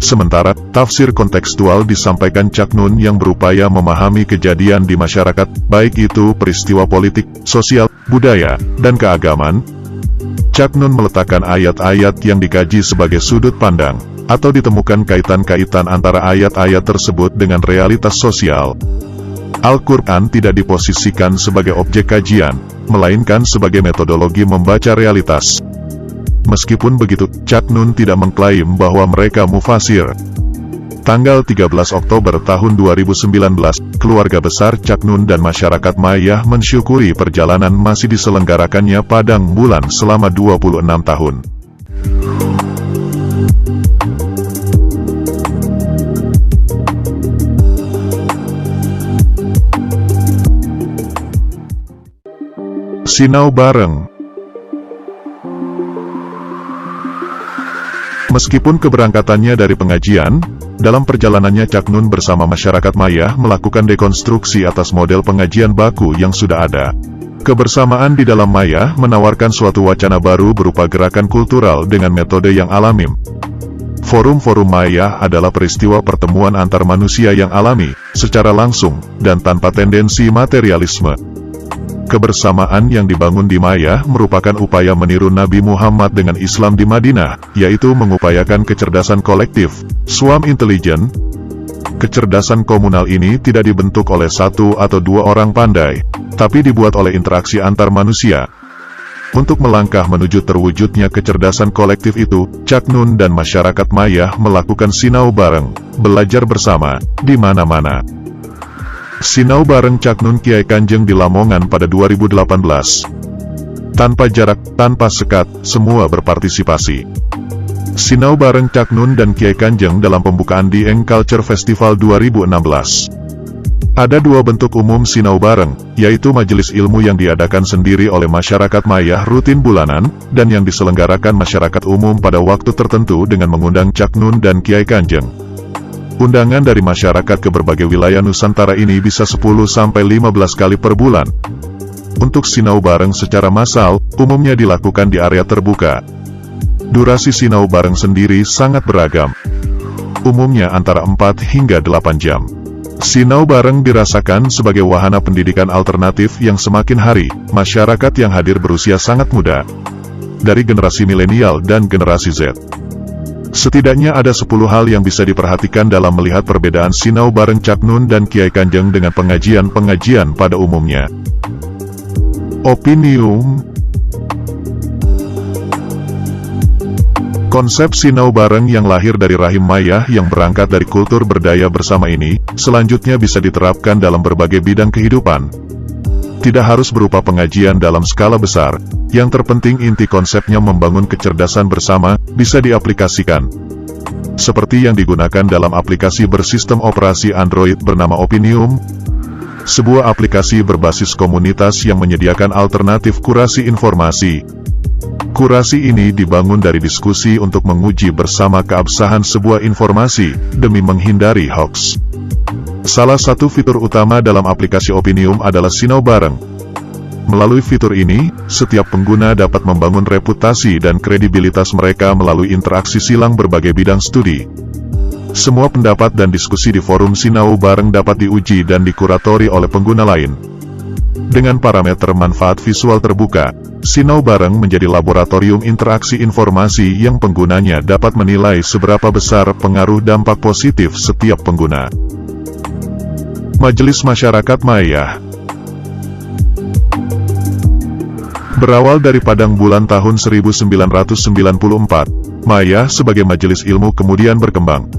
Sementara, tafsir kontekstual disampaikan Cak Nun yang berupaya memahami kejadian di masyarakat, baik itu peristiwa politik, sosial, budaya, dan keagamaan. Cak Nun meletakkan ayat-ayat yang dikaji sebagai sudut pandang, atau ditemukan kaitan-kaitan antara ayat-ayat tersebut dengan realitas sosial. Al-Quran tidak diposisikan sebagai objek kajian, melainkan sebagai metodologi membaca realitas. Meskipun begitu, Cak Nun tidak mengklaim bahwa mereka mufasir. Tanggal 13 Oktober tahun 2019, keluarga besar Cak Nun dan masyarakat Mayah mensyukuri perjalanan masih diselenggarakannya Padang Bulan selama 26 tahun. Sinau bareng. Meskipun keberangkatannya dari pengajian, dalam perjalanannya Cak Nun bersama masyarakat Mayah melakukan dekonstruksi atas model pengajian baku yang sudah ada. Kebersamaan di dalam Mayah menawarkan suatu wacana baru berupa gerakan kultural dengan metode yang alami. Forum-forum Mayah adalah peristiwa pertemuan antar manusia yang alami, secara langsung, dan tanpa tendensi materialisme. Kebersamaan yang dibangun di Mayah merupakan upaya meniru Nabi Muhammad dengan Islam di Madinah, yaitu mengupayakan kecerdasan kolektif, swarm intelligence. Kecerdasan komunal ini tidak dibentuk oleh satu atau dua orang pandai, tapi dibuat oleh interaksi antar manusia. Untuk melangkah menuju terwujudnya kecerdasan kolektif itu, Cak Nun dan masyarakat Mayah melakukan sinau bareng, belajar bersama, di mana-mana. Sinau bareng Cak Nun Kiai Kanjeng di Lamongan pada 2018. Tanpa jarak, tanpa sekat, semua berpartisipasi. Sinau bareng Cak Nun dan Kiai Kanjeng dalam pembukaan Dieng Culture Festival 2016. Ada dua bentuk umum sinau bareng, yaitu majelis ilmu yang diadakan sendiri oleh masyarakat Mayah rutin bulanan, dan yang diselenggarakan masyarakat umum pada waktu tertentu dengan mengundang Cak Nun dan Kiai Kanjeng. Undangan dari masyarakat ke berbagai wilayah Nusantara ini bisa 10-15 kali per bulan. Untuk sinau bareng secara massal, umumnya dilakukan di area terbuka. Durasi sinau bareng sendiri sangat beragam. umumnya antara 4 hingga 8 jam. Sinau bareng dirasakan sebagai wahana pendidikan alternatif yang semakin hari, masyarakat yang hadir berusia sangat muda, dari generasi milenial dan generasi Z. Setidaknya ada 10 hal yang bisa diperhatikan dalam melihat perbedaan sinau bareng Cak Nun dan Kiai Kanjeng dengan pengajian-pengajian pada umumnya. Opinium. Konsep sinau bareng yang lahir dari rahim Mayah yang berangkat dari kultur berdaya bersama ini, selanjutnya bisa diterapkan dalam berbagai bidang kehidupan. Tidak harus berupa pengajian dalam skala besar, yang terpenting inti konsepnya membangun kecerdasan bersama, bisa diaplikasikan. Seperti yang digunakan dalam aplikasi bersistem operasi Android bernama Opinium, sebuah aplikasi berbasis komunitas yang menyediakan alternatif kurasi informasi. Kurasi ini dibangun dari diskusi untuk menguji bersama keabsahan sebuah informasi, demi menghindari hoax. Salah satu fitur utama dalam aplikasi Opinium adalah sinau bareng. Melalui fitur ini, setiap pengguna dapat membangun reputasi dan kredibilitas mereka melalui interaksi silang berbagai bidang studi. Semua pendapat dan diskusi di forum sinau bareng dapat diuji dan dikuratori oleh pengguna lain. Dengan parameter manfaat visual terbuka, sinau bareng menjadi laboratorium interaksi informasi yang penggunanya dapat menilai seberapa besar pengaruh dampak positif setiap pengguna. Majelis Masyarakat Mayah. Berawal dari Padang Bulan tahun 1994, Mayah sebagai majelis ilmu kemudian berkembang.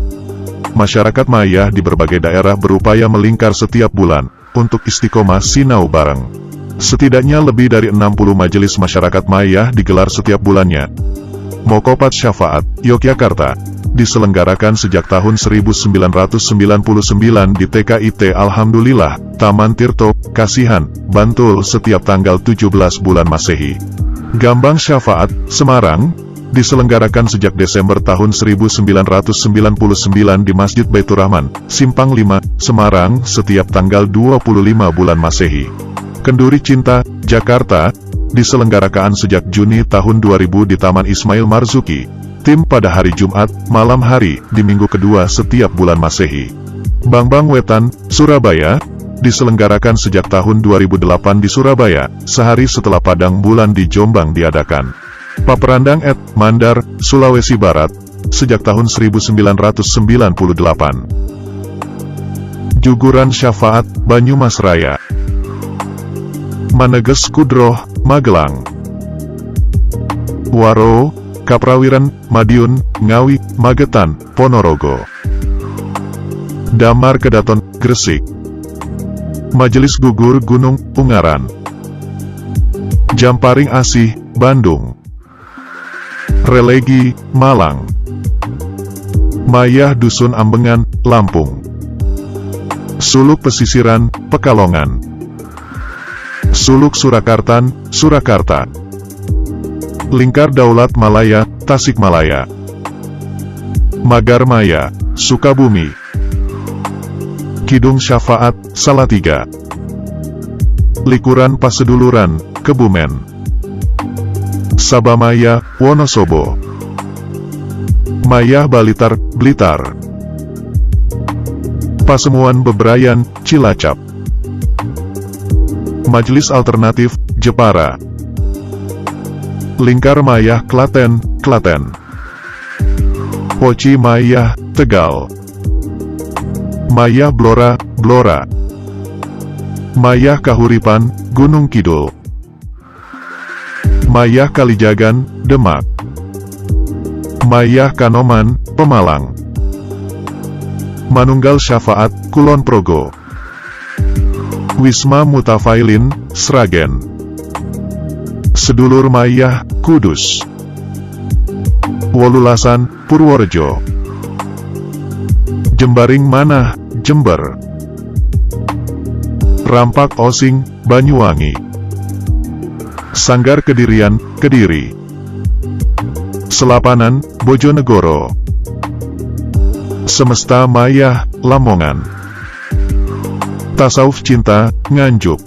Masyarakat Mayah di berbagai daerah berupaya melingkar setiap bulan, untuk istiqomah sinau bareng. Setidaknya lebih dari 60 majelis masyarakat Mayah digelar setiap bulannya. Mokopat Syafaat, Yogyakarta, diselenggarakan sejak tahun 1999 di TKIT Alhamdulillah, Taman Tirto, Kasihan, Bantul setiap tanggal 17 bulan Masehi. Gambang Syafaat, Semarang, diselenggarakan sejak Desember tahun 1999 di Masjid Baitur Rahman, Simpang 5, Semarang setiap tanggal 25 bulan Masehi. Kenduri Cinta, Jakarta, diselenggarakan sejak Juni tahun 2000 di Taman Ismail Marzuki, Tim pada hari Jumat, malam hari, di minggu kedua setiap bulan Masehi. Bangbang Wetan, Surabaya, diselenggarakan sejak tahun 2008 di Surabaya, sehari setelah Padang Bulan di Jombang diadakan. Paperandang Mandar, Sulawesi Barat, sejak tahun 1998. Juguran Syafaat, Banyumas Raya. Maneges Kudroh, Magelang. Waro, Kaprawiran, Madiun, Ngawi, Magetan, Ponorogo. Damar Kedaton, Gresik. Majelis Gugur Gunung, Ungaran. Jamparing Asih, Bandung. Relegi, Malang. Mayah Dusun Ambengan, Lampung. Suluk Pesisiran, Pekalongan. Suluk Surakartan, Surakarta. Lingkar Daulat Malaya, Tasikmalaya. Magar Maya, Sukabumi. Kidung Syafaat, Salatiga. Likuran Paseduluran, Kebumen. Sabamaya, Wonosobo. Mayah Balitar, Blitar. Pasemuan Bebrayan, Cilacap. Majelis Alternatif, Jepara. Lingkar Mayah Klaten, Klaten. Poci Mayah, Tegal. Mayah Blora, Blora. Mayah Kahuripan, Gunung Kidul. Mayah Kalijagan, Demak. Mayah Kanoman, Pemalang. Manunggal Syafaat, Kulon Progo. Wisma Mutafailin, Sragen. Sedulur Mayah, Kudus. Wolulasan, Purworejo. Jembaring Manah, Jember. Rampak Osing, Banyuwangi. Sanggar Kedirian, Kediri. Selapanan, Bojonegoro. Semesta Mayah, Lamongan. Tasawuf Cinta, Nganjuk.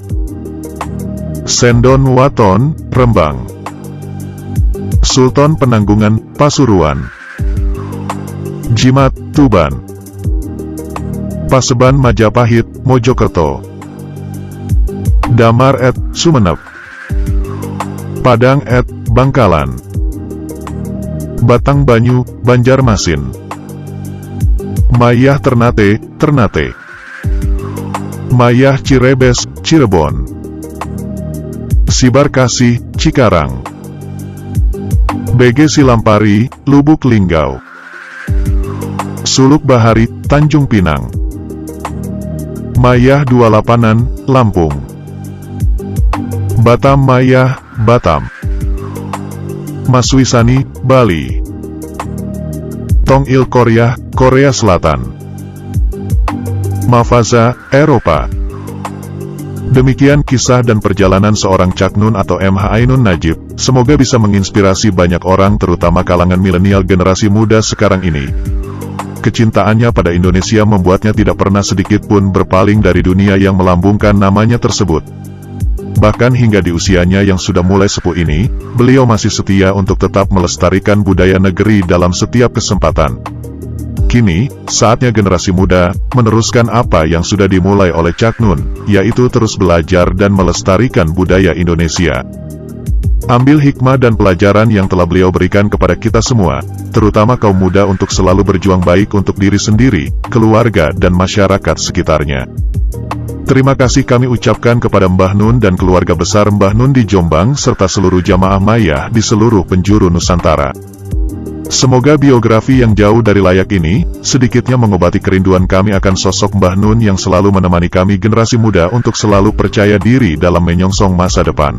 Sendon Waton, Rembang. Sultan Penanggungan, Pasuruan. Jimat, Tuban. Paseban Majapahit, Mojokerto. Damar @ Sumenep. Padang @ Bangkalan. Batang Banyu, Banjarmasin. Mayah Ternate, Ternate. Mayah Cirebes, Cirebon. Sibarkasih, Cikarang. BG Silampari, Lubuk Linggau. Suluk Bahari, Tanjung Pinang. Mayah 28an, Lampung. Batam Mayah, Batam. Maswisani, Bali. Tong Il Korea, Korea Selatan. Mafaza, Eropa. Demikian kisah dan perjalanan seorang Cak Nun atau MH Ainun Najib. Semoga bisa menginspirasi banyak orang terutama kalangan milenial generasi muda sekarang ini. Kecintaannya pada Indonesia membuatnya tidak pernah sedikit pun berpaling dari dunia yang melambungkan namanya tersebut. Bahkan hingga di usianya yang sudah mulai sepuh ini, beliau masih setia untuk tetap melestarikan budaya negeri dalam setiap kesempatan. Kini, saatnya generasi muda meneruskan apa yang sudah dimulai oleh Cak Nun, yaitu terus belajar dan melestarikan budaya Indonesia. Ambil hikmah dan pelajaran yang telah beliau berikan kepada kita semua, terutama kaum muda untuk selalu berjuang baik untuk diri sendiri, keluarga dan masyarakat sekitarnya. Terima kasih kami ucapkan kepada Mbah Nun dan keluarga besar Mbah Nun di Jombang serta seluruh jamaah Mayah di seluruh penjuru Nusantara. Semoga biografi yang jauh dari layak ini, sedikitnya mengobati kerinduan kami akan sosok Mbah Nun yang selalu menemani kami generasi muda untuk selalu percaya diri dalam menyongsong masa depan.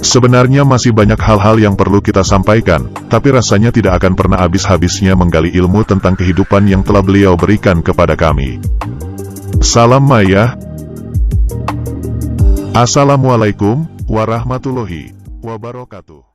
Sebenarnya masih banyak hal-hal yang perlu kita sampaikan, tapi rasanya tidak akan pernah habis-habisnya menggali ilmu tentang kehidupan yang telah beliau berikan kepada kami. Salam Mayah. Assalamualaikum warahmatullahi wabarakatuh.